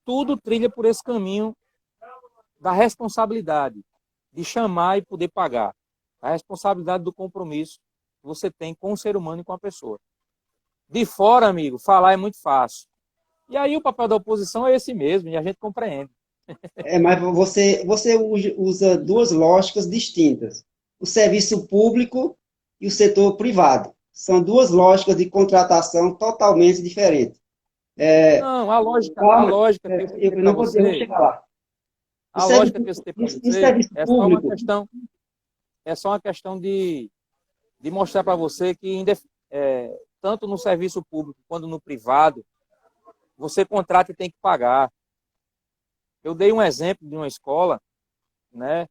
tudo trilha por esse caminho da responsabilidade de chamar e poder pagar. A responsabilidade do compromisso que você tem com o ser humano e com a pessoa. De fora, amigo, falar é muito fácil. E aí o papel da oposição é esse mesmo, e a gente compreende.
Mas você usa duas lógicas distintas. O serviço público e o setor privado. São duas lógicas de contratação totalmente diferentes.
Não, a
Calma,
lógica que eu citei para
não vou, eu vou
você,
chegar lá. O
a lógica que
serviço,
eu citei para
o
você
serviço público,
é só uma questão de mostrar para você que tanto no serviço público quanto no privado, você contrata e tem que pagar. Eu dei um exemplo de uma escola, né,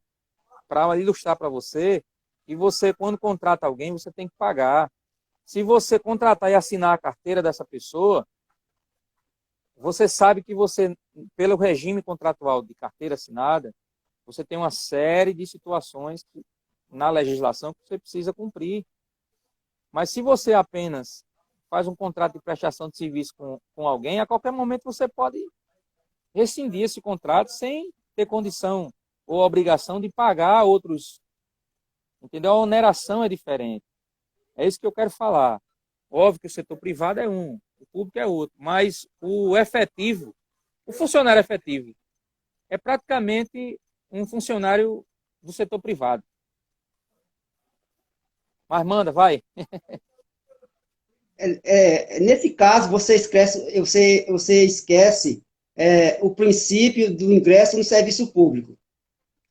para ilustrar para você que você, quando contrata alguém, você tem que pagar. Se você contratar e assinar a carteira dessa pessoa, você sabe que você, pelo regime contratual de carteira assinada, você tem uma série de situações na legislação que você precisa cumprir. Mas se você apenas faz um contrato de prestação de serviço com alguém, a qualquer momento você pode rescindir esse contrato sem ter condição ou obrigação de pagar outros. Entendeu? A oneração é diferente. É isso que eu quero falar. Óbvio que o setor privado é um, o público é outro, mas o efetivo, o funcionário efetivo, é praticamente um funcionário do setor privado. Mas manda, vai.
nesse caso, você esquece o princípio do ingresso no serviço público.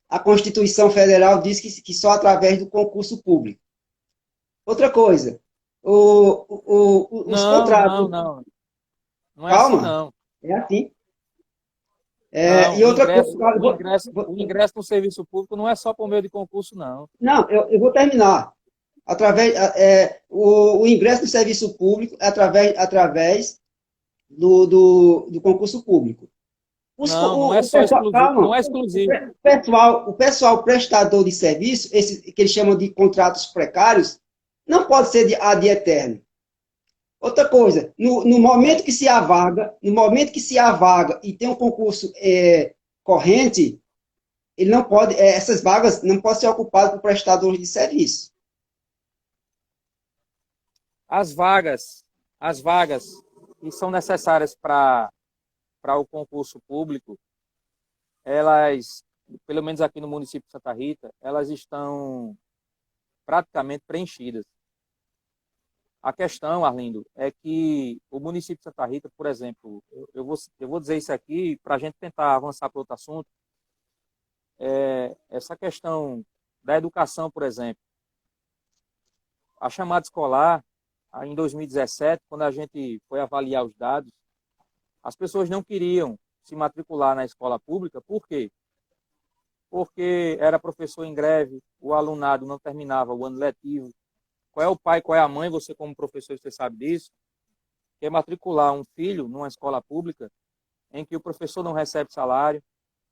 A Constituição Federal diz que só através do concurso público. Outra coisa, os
Não,
contratos.
não, não. Não é assim,
Calma,
não.
é assim.
Não,
E outra coisa.
o ingresso no serviço público não é só por meio de concurso, não.
Não, eu vou terminar. O ingresso no serviço público é através do concurso público.
Não, não é só exclusivo, não
Calma,
é exclusivo.
o pessoal prestador de serviço, esse que eles chamam de contratos precários, não pode ser de eterno. Outra coisa, no momento que se há vaga, no momento que se há vaga e tem um concurso corrente, ele não pode, essas vagas não podem ser ocupadas por prestadores de serviço.
As vagas que são necessárias para o concurso público, elas, pelo menos aqui no município de Santa Rita, elas estão praticamente preenchidas. A questão, Arlindo, é que o município de Santa Rita, por exemplo, eu vou dizer isso aqui para a gente tentar avançar para outro assunto, essa questão da educação, por exemplo. A chamada escolar, em 2017, quando a gente foi avaliar os dados, as pessoas não queriam se matricular na escola pública. Por quê? Porque era professor em greve, o alunado não terminava o ano letivo. Qual é o pai, qual é a mãe, você como professor, você sabe disso, quer matricular um filho numa escola pública em que o professor não recebe salário,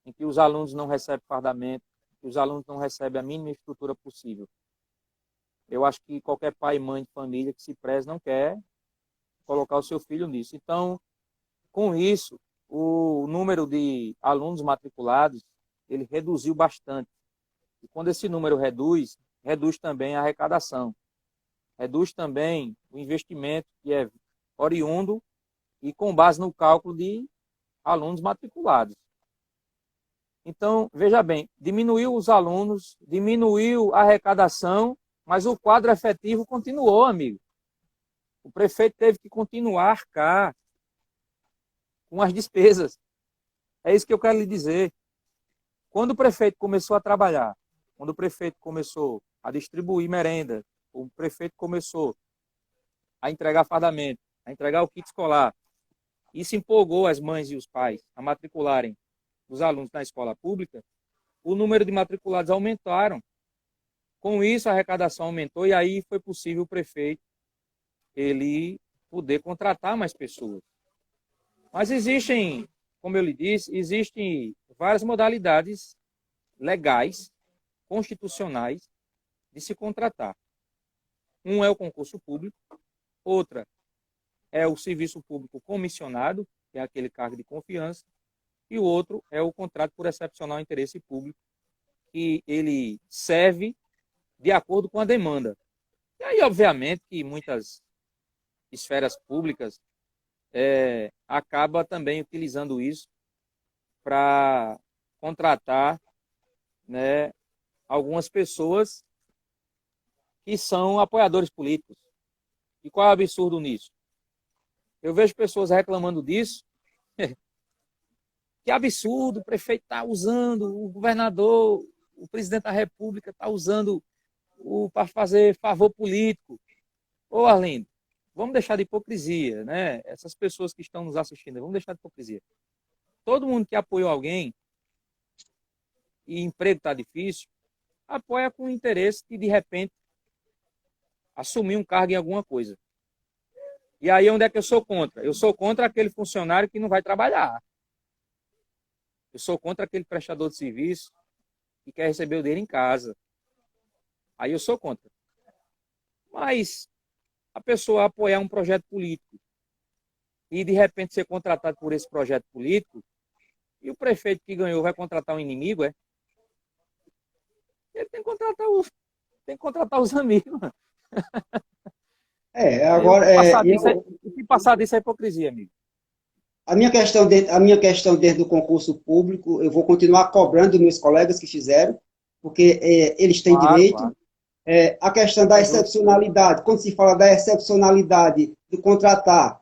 em que os alunos não recebem fardamento, que os alunos não recebem a mínima estrutura possível. Eu acho que qualquer pai e mãe de família que se preze não quer colocar o seu filho nisso. Então, com isso, o número de alunos matriculados, ele reduziu bastante. E quando esse número reduz, reduz também a arrecadação. Reduz também o investimento que é oriundo e com base no cálculo de alunos matriculados. Então, veja bem, diminuiu os alunos, diminuiu a arrecadação, mas o quadro efetivo continuou, amigo. O prefeito teve que continuar a arcar com as despesas. É isso que eu quero lhe dizer. Quando o prefeito começou a trabalhar, quando o prefeito começou a distribuir merenda, o prefeito começou a entregar fardamento, a entregar o kit escolar, isso empolgou as mães e os pais a matricularem os alunos na escola pública, o número de matriculados aumentaram. Com isso, a arrecadação aumentou e aí foi possível o prefeito ele poder contratar mais pessoas. Mas existem, como eu lhe disse, existem várias modalidades legais, constitucionais, de se contratar. Um é o concurso público, outra é o serviço público comissionado, que é aquele cargo de confiança, e o outro é o contrato por excepcional interesse público, que ele serve de acordo com a demanda. E aí, obviamente, que muitas esferas públicas acaba também utilizando isso para contratar, né, algumas pessoas que são apoiadores políticos. E qual é o absurdo nisso? Eu vejo pessoas reclamando disso. Que absurdo, o prefeito está usando, o governador, o presidente da República está usando para fazer favor político. Ô, Arlindo, vamos deixar de hipocrisia, né? Essas pessoas que estão nos assistindo, vamos deixar de hipocrisia. Todo mundo que apoiou alguém e emprego está difícil, apoia com interesse de repente, assumir um cargo em alguma coisa. E aí, onde é que eu sou contra? Eu sou contra aquele funcionário que não vai trabalhar. Eu sou contra aquele prestador de serviço que quer receber o dele em casa. Aí eu sou contra. Mas a pessoa apoiar um projeto político e de repente ser contratado por esse projeto político, e o prefeito que ganhou vai contratar um inimigo, ele tem que contratar os amigos. Aí
Agora,
o que passar disso é hipocrisia, amigo.
a minha questão dentro do concurso público, eu vou continuar cobrando dos meus colegas que fizeram, porque eles têm
Claro,
direito.
claro.
A questão da excepcionalidade, quando se fala da excepcionalidade do contratar,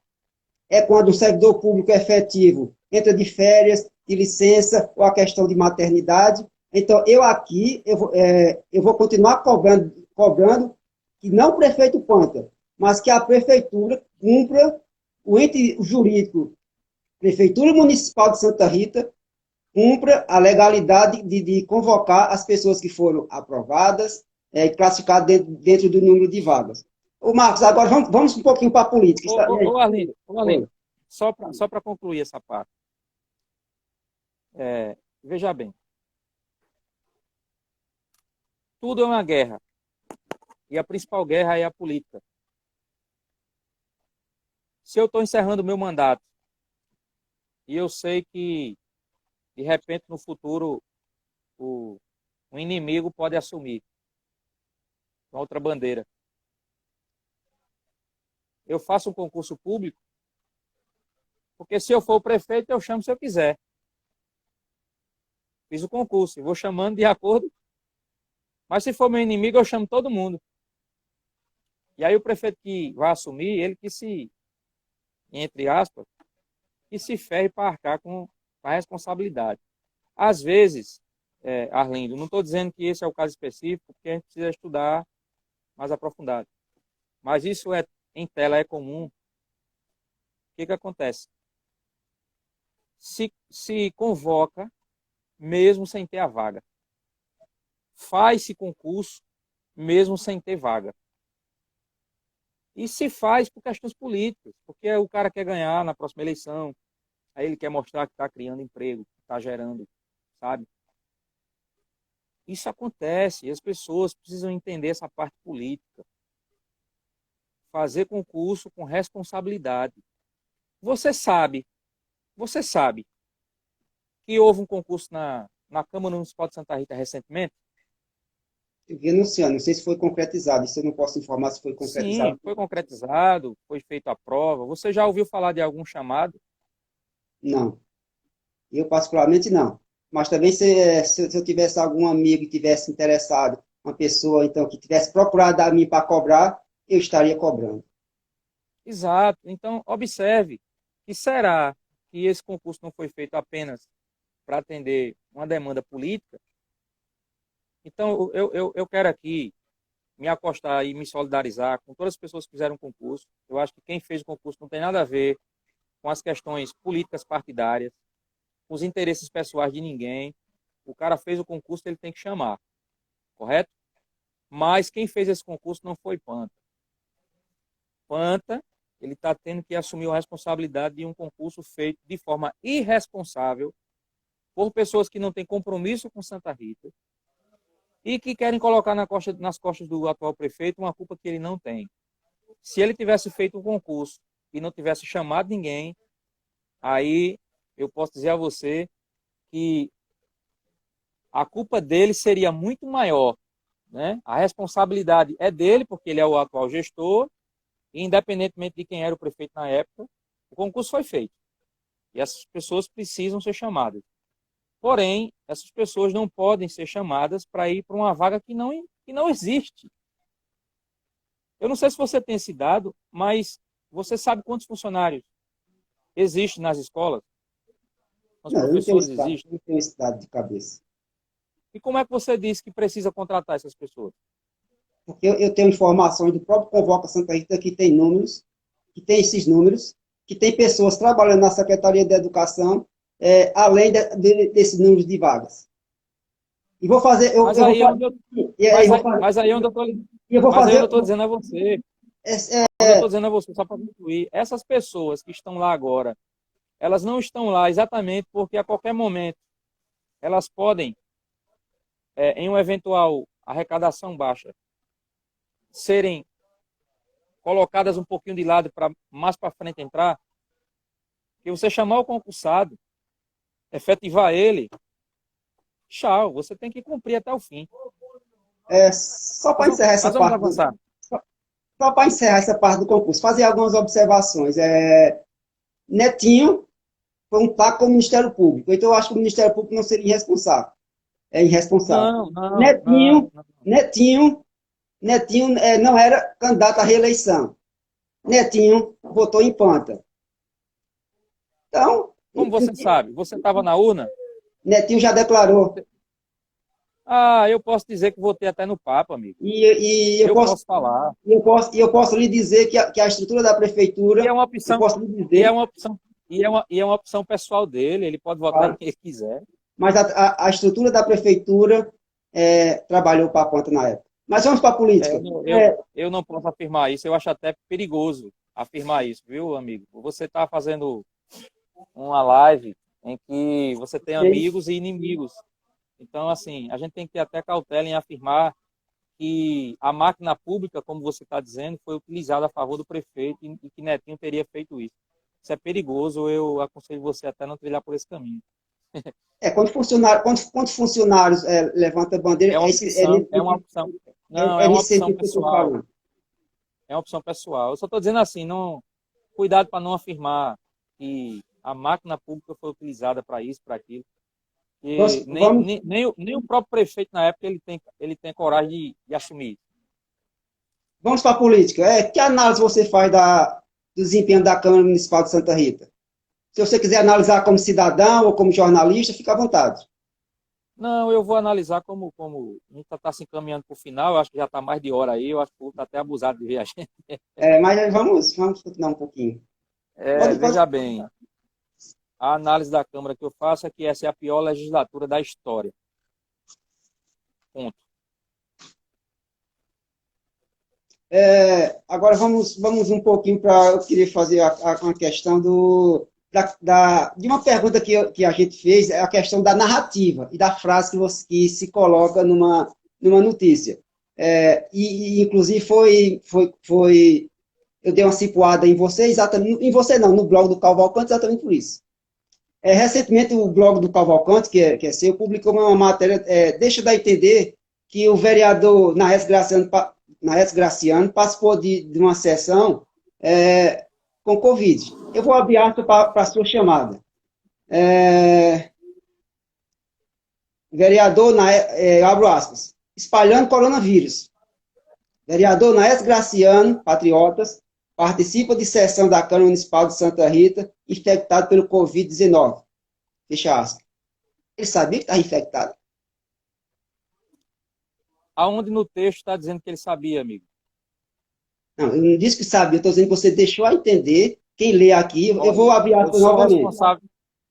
é quando o servidor público efetivo entra de férias, de licença, ou a questão de maternidade. Então, eu vou continuar cobrando que não o prefeito Panta, mas que a prefeitura cumpra o ente jurídico, Prefeitura Municipal de Santa Rita, cumpra a legalidade de convocar as pessoas que foram aprovadas e classificadas dentro do número de vagas. Ô, Marcos, agora vamos um pouquinho para a política.
Ô, Arlindo, só para concluir essa parte. Veja bem. Tudo é uma guerra. E a principal guerra é a política. Se eu estou encerrando o meu mandato e eu sei que, de repente, no futuro, o inimigo pode assumir uma outra bandeira. Eu faço um concurso público, porque se eu for o prefeito, eu chamo se eu quiser. Fiz o concurso, eu vou chamando de acordo. Mas se for meu inimigo, eu chamo todo mundo. E aí o prefeito que vai assumir, ele que se, entre aspas, que se ferre para arcar com a responsabilidade. Às vezes, Arlindo, não estou dizendo que esse é o caso específico, porque a gente precisa estudar mais aprofundado. Mas isso em tela é comum. O que acontece? Se convoca, mesmo sem ter a vaga. Faz-se concurso, mesmo sem ter vaga. E se faz por questões políticas, porque o cara quer ganhar na próxima eleição, aí ele quer mostrar que está criando emprego, que está gerando, sabe? Isso acontece, e as pessoas precisam entender essa parte política. Fazer concurso com responsabilidade. Você sabe que houve um concurso na Câmara Municipal de Santa Rita recentemente?
Eu vi anunciando, não sei se foi concretizado, isso eu não posso informar se foi concretizado.
Sim, foi concretizado, foi feita a prova. Você já ouviu falar de algum chamado?
Não. Eu, particularmente, não. Mas também, se eu tivesse algum amigo que tivesse interessado, uma pessoa, então, que tivesse procurado a mim para cobrar, eu estaria cobrando.
Exato. Então, observe que será que esse concurso não foi feito apenas para atender uma demanda política? Então, eu quero aqui me acostar e me solidarizar com todas as pessoas que fizeram o concurso. Eu acho que quem fez o concurso não tem nada a ver com as questões políticas partidárias, com os interesses pessoais de ninguém. O cara fez o concurso, ele tem que chamar, correto? Mas quem fez esse concurso não foi Panta. Panta, ele está tendo que assumir a responsabilidade de um concurso feito de forma irresponsável por pessoas que não têm compromisso com Santa Rita e que querem colocar nas costas do atual prefeito uma culpa que ele não tem. Se ele tivesse feito um concurso e não tivesse chamado ninguém, aí eu posso dizer a você que a culpa dele seria muito maior né? A responsabilidade é dele, porque ele é o atual gestor, e independentemente de quem era o prefeito na época, o concurso foi feito. E essas pessoas precisam ser chamadas. Porém, essas pessoas não podem ser chamadas para ir para uma vaga que não existe. Eu não sei se você tem esse dado, mas você sabe quantos funcionários existem nas escolas? Quantos
Não, eu não tenho
professores
esse dado,
existem?
não tenho esse dado de cabeça.
E como é que você disse que precisa contratar essas pessoas?
Porque eu tenho informações do próprio Convoca Santa Rita que tem números, que tem esses números, que tem pessoas trabalhando na Secretaria de Educação, além desses números de vagas. E vou fazer,
Mas
eu vou
aí é
fazer,
onde eu,
e aí vou fazer,
mas aí é onde eu tô,
e eu vou
mas aí onde
fazer,
eu estou dizendo a você,
é,
onde eu estou dizendo a você, só para concluir, essas pessoas que estão lá agora, elas não estão lá exatamente porque a qualquer momento elas podem, em uma eventual arrecadação baixa, serem colocadas um pouquinho de lado para mais para frente entrar, que você chamar o concursado, efetivar ele, tchau, você tem que cumprir até o fim.
só para encerrar essa
Mas vamos
parte
avançar.
só para encerrar essa parte do concurso, fazer algumas observações. Netinho foi um pacto com o Ministério Público, então eu acho que o Ministério Público não seria irresponsável. É irresponsável.
Não, não, não,
Netinho,
não.
Netinho, Netinho não era candidato à reeleição. Netinho votou em Panta. Então,
Como você sabe? Você estava na urna?
Netinho já declarou.
Ah, eu posso dizer que votei até no Papa, amigo.
E eu
Eu
posso,
posso falar.
eu posso lhe dizer que a estrutura da
E é
prefeitura,
uma
eu
opção,
posso lhe
e é
dizer,
uma opção, e é uma opção pessoal dele. Ele pode votar em
claro,
quem ele quiser.
mas a estrutura da prefeitura trabalhou para a Panta na época. Mas vamos para a
É,
política.
eu não posso afirmar isso. Eu acho até perigoso afirmar isso, viu, amigo? Você está fazendo uma live em que você tem amigos e inimigos. Então, assim, a gente tem que ter até cautela em afirmar que a máquina pública, como você está dizendo, foi utilizada a favor do prefeito e que Netinho teria feito isso. Isso é perigoso, eu aconselho você até não trilhar por esse caminho.
Quando funcionários levantam a bandeira,
É uma opção, é uma opção. Não, é uma
nesse
opção
sentido que eu estou
pessoal.
falando.
É uma opção pessoal. Eu só estou dizendo assim, não, cuidado para não afirmar que a máquina pública foi utilizada para isso, para aquilo. E
Vamos, vamos,
nem o próprio prefeito na época ele tem coragem de assumir isso.
vamos para a política. Que análise você faz do desempenho da Câmara Municipal de Santa Rita? Se você quiser analisar como cidadão ou como jornalista, fica à vontade.
Não, eu vou analisar como a gente está se encaminhando para o final, eu acho que já está mais de hora aí, eu acho que o povo está até abusado de ver a gente.
Mas vamos continuar um pouquinho.
Veja bem, a análise da Câmara que eu faço é que essa é a pior legislatura da história. Ponto.
Agora vamos um pouquinho para. Eu queria fazer uma questão de uma pergunta que a gente fez, é a questão da narrativa e da frase que se coloca numa notícia. Inclusive, eu dei uma cipuada em você, exatamente, em você não, no blog do Cavalcante, exatamente por isso. Recentemente, o blog do Cavalcante, que é seu, publicou uma matéria, deixa dar a entender que o vereador Naes Graciano participou de uma sessão com Covid. Eu vou abrir aspas para a sua chamada. Vereador, abro aspas, espalhando coronavírus. Vereador Naes Graciano, Patriotas, participa de sessão da Câmara Municipal de Santa Rita, infectado pelo Covid-19. Fecha aspas. Ele sabia que estava infectado?
Aonde no texto está dizendo que ele sabia, amigo?
Não, eu não disse que sabia, eu estou dizendo que você deixou a entender. Quem lê aqui, eu vou abrir aspas novamente.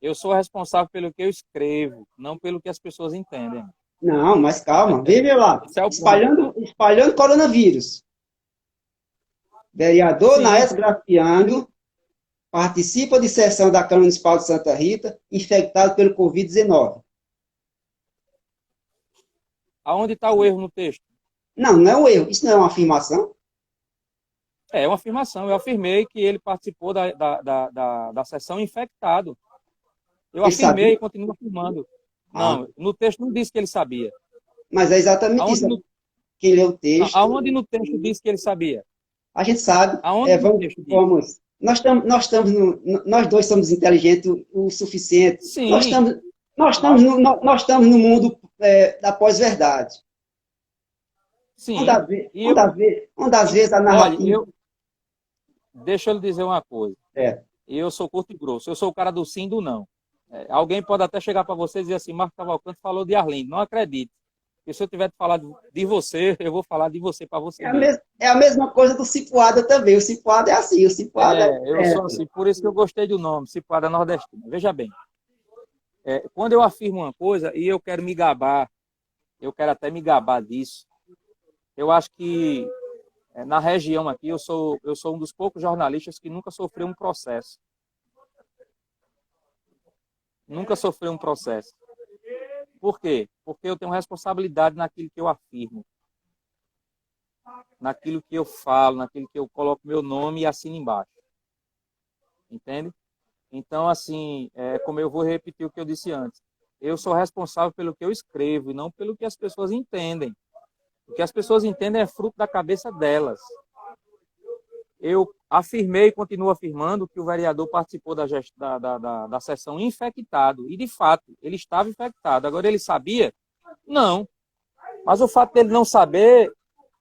Eu sou responsável pelo que eu escrevo, não pelo que as pessoas entendem.
Não, mas calma, veja lá.
Esse é o ponto.
Espalhando coronavírus. Vereador
Sim.
Naes Graciano participa de sessão da Câmara Municipal de Santa Rita, infectado pelo Covid-19.
Aonde está o erro no texto?
Não é um erro. Isso não é uma afirmação?
É uma afirmação. Eu afirmei que ele participou da sessão infectado. Eu
Ele
afirmei
sabia?
e continuo afirmando. Não, no texto não disse que ele sabia.
Mas é exatamente isso. quem lê o texto,
Aonde no texto diz que ele sabia?
a gente sabe,
Aonde no
vamos,
texto diz?
vamos, nós dois somos inteligentes o suficiente,
Sim, lógico.
nós estamos no mundo da pós-verdade,
Sim. E eu,
onde às
e,
vezes a
olha,
narrativa...
deixa eu lhe dizer uma coisa.
É,
Eu sou curto e grosso. Eu sou o cara do sim e do não. Alguém pode até chegar para você e dizer assim, Marco Cavalcante falou de Arlindo. Não acredite. Porque se eu tiver de falar de você, eu vou falar de você para você mesmo.
é a mesma coisa do Cipuada também. O Cipuada é assim, o Cipuada
Eu sou assim, por isso que eu gostei do nome, Cipuada Nordestina. Veja bem, quando eu afirmo uma coisa e eu quero me gabar, eu quero até me gabar disso, eu acho que na região aqui eu sou um dos poucos jornalistas que nunca sofreu um processo. Nunca sofreu um processo. Por quê? Porque eu tenho responsabilidade naquilo que eu afirmo, naquilo que eu falo, naquilo que eu coloco meu nome e assino embaixo. Entende? Então, assim, como eu vou repetir o que eu disse antes, eu sou responsável pelo que eu escrevo e não pelo que as pessoas entendem. O que as pessoas entendem é fruto da cabeça delas. Eu afirmei e continuo afirmando que o vereador participou da sessão infectado. E, de fato, ele estava infectado. Agora, ele sabia? Não. Mas o fato dele não saber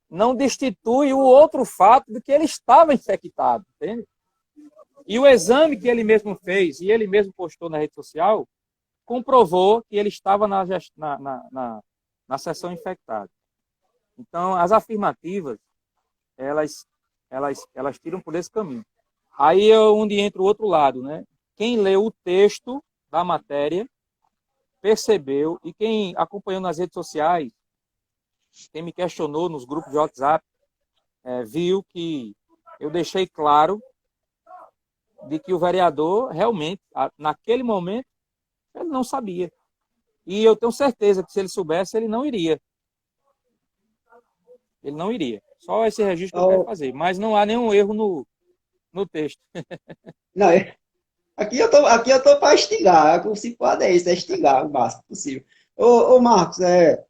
não destitui o outro fato de que ele estava infectado. Entende? E o exame que ele mesmo fez, e ele mesmo postou na rede social, comprovou que ele estava na sessão infectada. Então, as afirmativas, elas tiram por esse caminho. Aí é onde entra o outro lado, né? Quem leu o texto da matéria percebeu, e quem acompanhou nas redes sociais, quem me questionou nos grupos de WhatsApp, viu que eu deixei claro de que o vereador realmente, naquele momento, ele não sabia. E eu tenho certeza que se ele soubesse, ele não iria. Ele não iria. Só esse registro que eu quero fazer. Mas não há nenhum erro no texto.
não, aqui eu tô para instigar. O Cipuada é isso, é instigar o máximo possível. Ô Marcos, é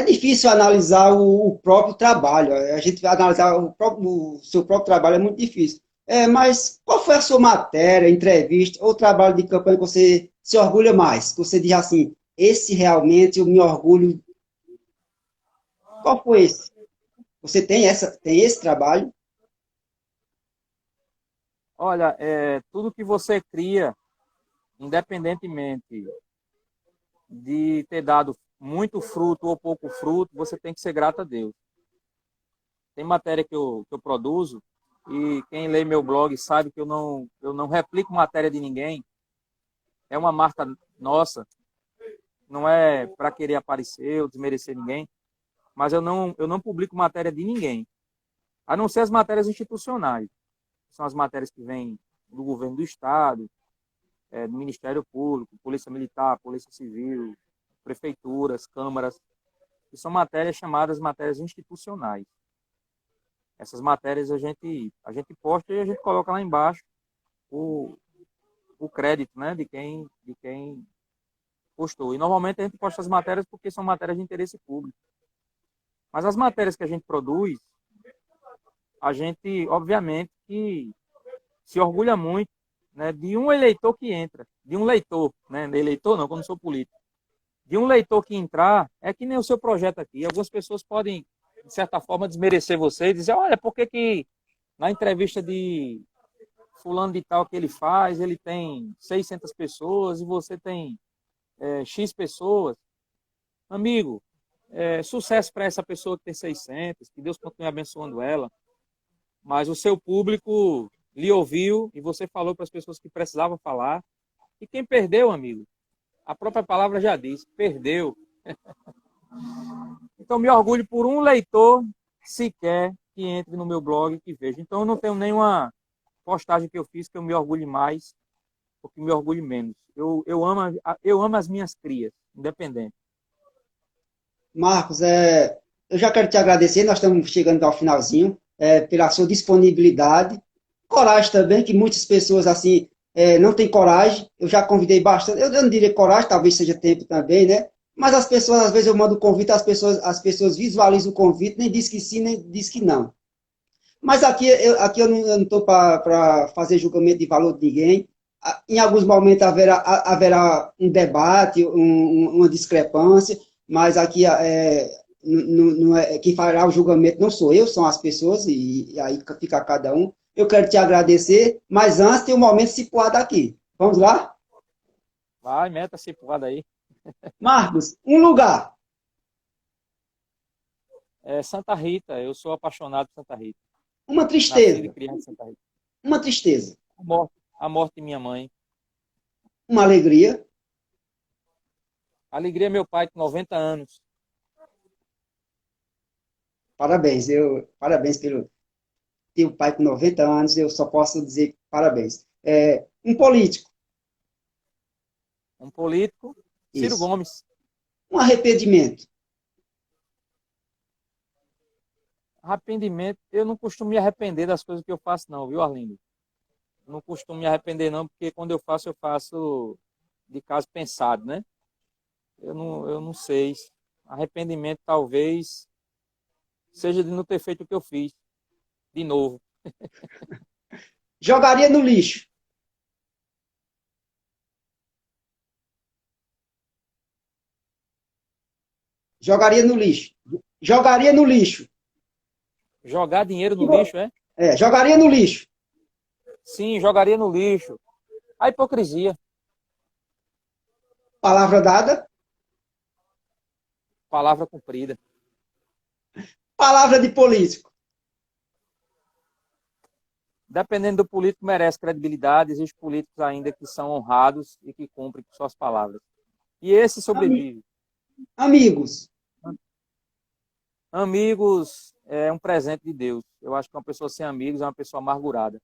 difícil analisar o próprio trabalho. A gente vai analisar o seu próprio trabalho é muito difícil. Mas qual foi a sua matéria, entrevista ou trabalho de campanha que você se orgulha mais? Que você diz assim, esse realmente eu me orgulho. Qual foi esse? Você tem esse trabalho?
Olha, tudo que você cria, independentemente de ter dado muito fruto ou pouco fruto, você tem que ser grato a Deus. Tem matéria que eu produzo, e quem lê meu blog sabe que eu não replico matéria de ninguém. É uma marca nossa, não é para querer aparecer ou desmerecer ninguém, mas eu não publico matéria de ninguém, a não ser as matérias institucionais. São as matérias que vêm do governo do Estado, do Ministério Público, Polícia Militar, Polícia Civil, prefeituras, câmaras, que são matérias chamadas matérias institucionais. Essas matérias a gente posta e a gente coloca lá embaixo o crédito, né, de quem postou. E normalmente a gente posta as matérias porque são matérias de interesse público. Mas as matérias que a gente produz, a gente, obviamente, que se orgulha muito, né, de um eleitor que entra, de um leitor, né, de eleitor não, quando sou político, de um leitor que entrar, é que nem o seu projeto aqui. Algumas pessoas podem, de certa forma, desmerecer você e dizer, olha, por que na entrevista de fulano de tal que ele faz, ele tem 600 pessoas e você tem X pessoas? Amigo, sucesso para essa pessoa que tem 600, que Deus continue abençoando ela, mas o seu público lhe ouviu e você falou para as pessoas que precisavam falar. E quem perdeu, amigo, a própria palavra já diz, perdeu. Então, me orgulho por um leitor sequer que entre no meu blog e que veja. Então, eu não tenho nenhuma postagem que eu fiz que eu me orgulhe mais ou que me orgulhe menos. Eu amo as minhas crias, independente.
Marcos, eu já quero te agradecer, nós estamos chegando ao finalzinho, pela sua disponibilidade, coragem também, que muitas pessoas assim não têm coragem, eu já convidei bastante, eu não diria coragem, talvez seja tempo também, né? Mas as pessoas, às vezes eu mando o convite, as pessoas visualizam o convite, nem diz que sim, nem diz que não. Mas aqui eu não estou para fazer julgamento de valor de ninguém. Em alguns momentos haverá um debate, uma discrepância, mas aqui não é, quem fará o julgamento não sou eu, são as pessoas, e aí fica cada um. Eu quero te agradecer, mas antes tem um momento situado aqui. Vamos lá?
Vai, meta esse porrada aí.
Marcos, um lugar,
É Santa Rita, eu sou apaixonado por Santa Rita.
uma
Nascido e
tristeza,
criado em Santa Rita.
uma tristeza,
A morte de minha mãe.
uma alegria.
A alegria é meu pai com 90 anos.
Parabéns, parabéns pelo teu pai com 90 anos, eu só posso dizer parabéns. Um político,
Um político, Ciro
isso.
Gomes.
Um arrependimento.
Arrependimento, eu não costumo me arrepender das coisas que eu faço, não, viu, Arlindo? Não costumo me arrepender, não, porque quando eu faço de caso pensado, né? Eu não sei. Arrependimento talvez seja de não ter feito o que eu fiz de novo.
Jogaria no lixo. Jogaria no lixo. Jogaria no lixo.
Jogar dinheiro no lixo, é?
Jogaria no lixo.
Sim, jogaria no lixo. A hipocrisia.
Palavra dada.
Palavra cumprida.
Palavra de político.
Dependendo do político, merece credibilidade. Existem políticos ainda que são honrados e que cumprem com suas palavras. E esse sobrevive.
Amigos.
Amigos é um presente de Deus. Eu acho que uma pessoa sem amigos é uma pessoa amargurada.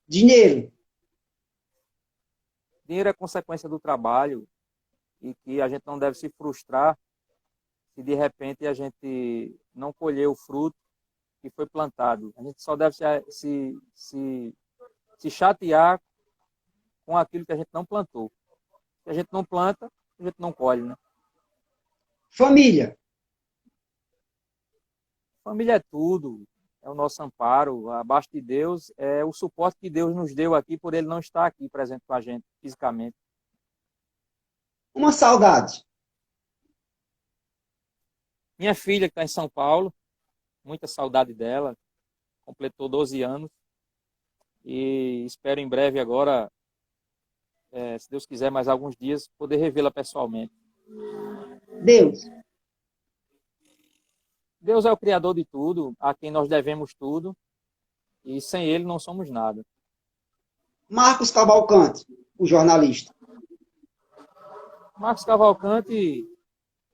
Dinheiro.
Dinheiro é consequência do trabalho e que a gente não deve se frustrar se de repente a gente não colher o fruto que foi plantado. A gente só deve se chatear com aquilo que a gente não plantou. Se a gente não planta, a gente não colhe, né?
Família.
Família é tudo, é o nosso amparo. Abaixo de Deus é o suporte que Deus nos deu aqui por Ele não estar aqui presente com a gente fisicamente.
Uma saudade.
Minha filha que está em São Paulo, muita saudade dela, completou 12 anos e espero em breve agora, se Deus quiser, mais alguns dias, poder revê-la pessoalmente.
Deus.
Deus é o Criador de tudo, a quem nós devemos tudo, e sem Ele não somos nada.
Marcos Cavalcante, o jornalista.
Marcos Cavalcante,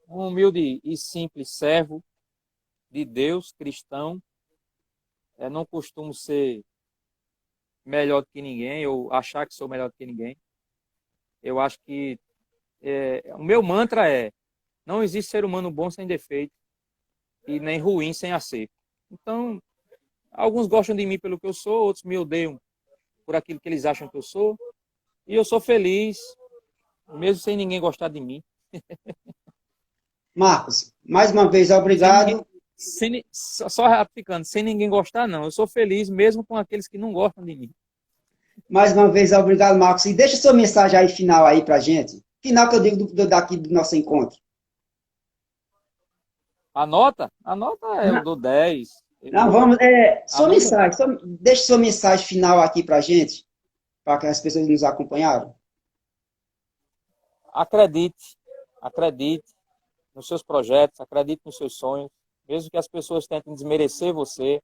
um humilde e simples servo de Deus, cristão, não costumo ser melhor do que ninguém, ou achar que sou melhor do que ninguém. Eu acho que o meu mantra é: não existe ser humano bom sem defeito e nem ruim sem acerto. Então, alguns gostam de mim pelo que eu sou, outros me odeiam por aquilo que eles acham que eu sou. E eu sou feliz, mesmo sem ninguém gostar de mim.
Marcos, mais uma vez,
Sem ninguém,
obrigado.
só ratificando, sem ninguém gostar, não. Eu sou feliz mesmo com aqueles que não gostam de mim.
Mais uma vez, obrigado, Marcos. E deixa sua mensagem aí final aí pra gente. Final que eu digo daqui do nosso encontro.
A nota eu dou 10.
Não, vamos.
A
Sua
nota,
mensagem. Deixa sua mensagem final aqui pra gente, para que as pessoas nos acompanharam.
acredite nos seus projetos, acredite nos seus sonhos, mesmo que as pessoas tentem desmerecer você,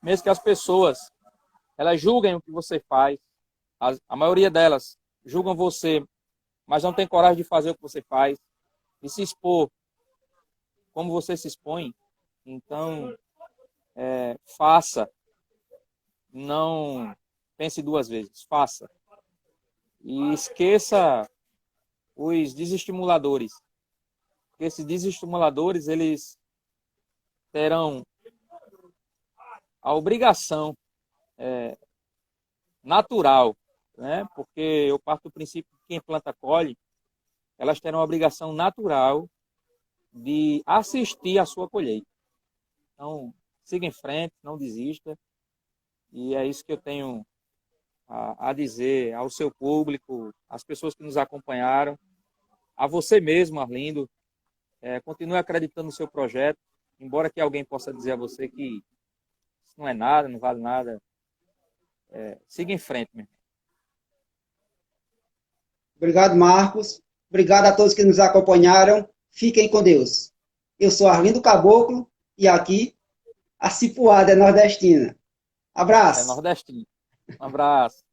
mesmo que as pessoas elas julguem o que você faz, a maioria delas julgam você, mas não tem coragem de fazer o que você faz, de se expor como você se expõe. Então, faça, não pense duas vezes, faça. E esqueça os desestimuladores, porque esses desestimuladores, eles terão a obrigação natural, né? Porque eu parto do princípio que quem planta colhe, elas terão a obrigação natural de assistir à sua colheita. Então, siga em frente, não desista. E é isso que eu tenho a dizer ao seu público, às pessoas que nos acompanharam, a você mesmo, Arlindo. Continue acreditando no seu projeto, embora que alguém possa dizer a você que isso não é nada, não vale nada. Siga em frente, meu irmão.
Obrigado, Marcos. Obrigado a todos que nos acompanharam. Fiquem com Deus. Eu sou Arlindo Caboclo e aqui a Cipuada é nordestina.
É
Abraço.
nordestino. Um abraço.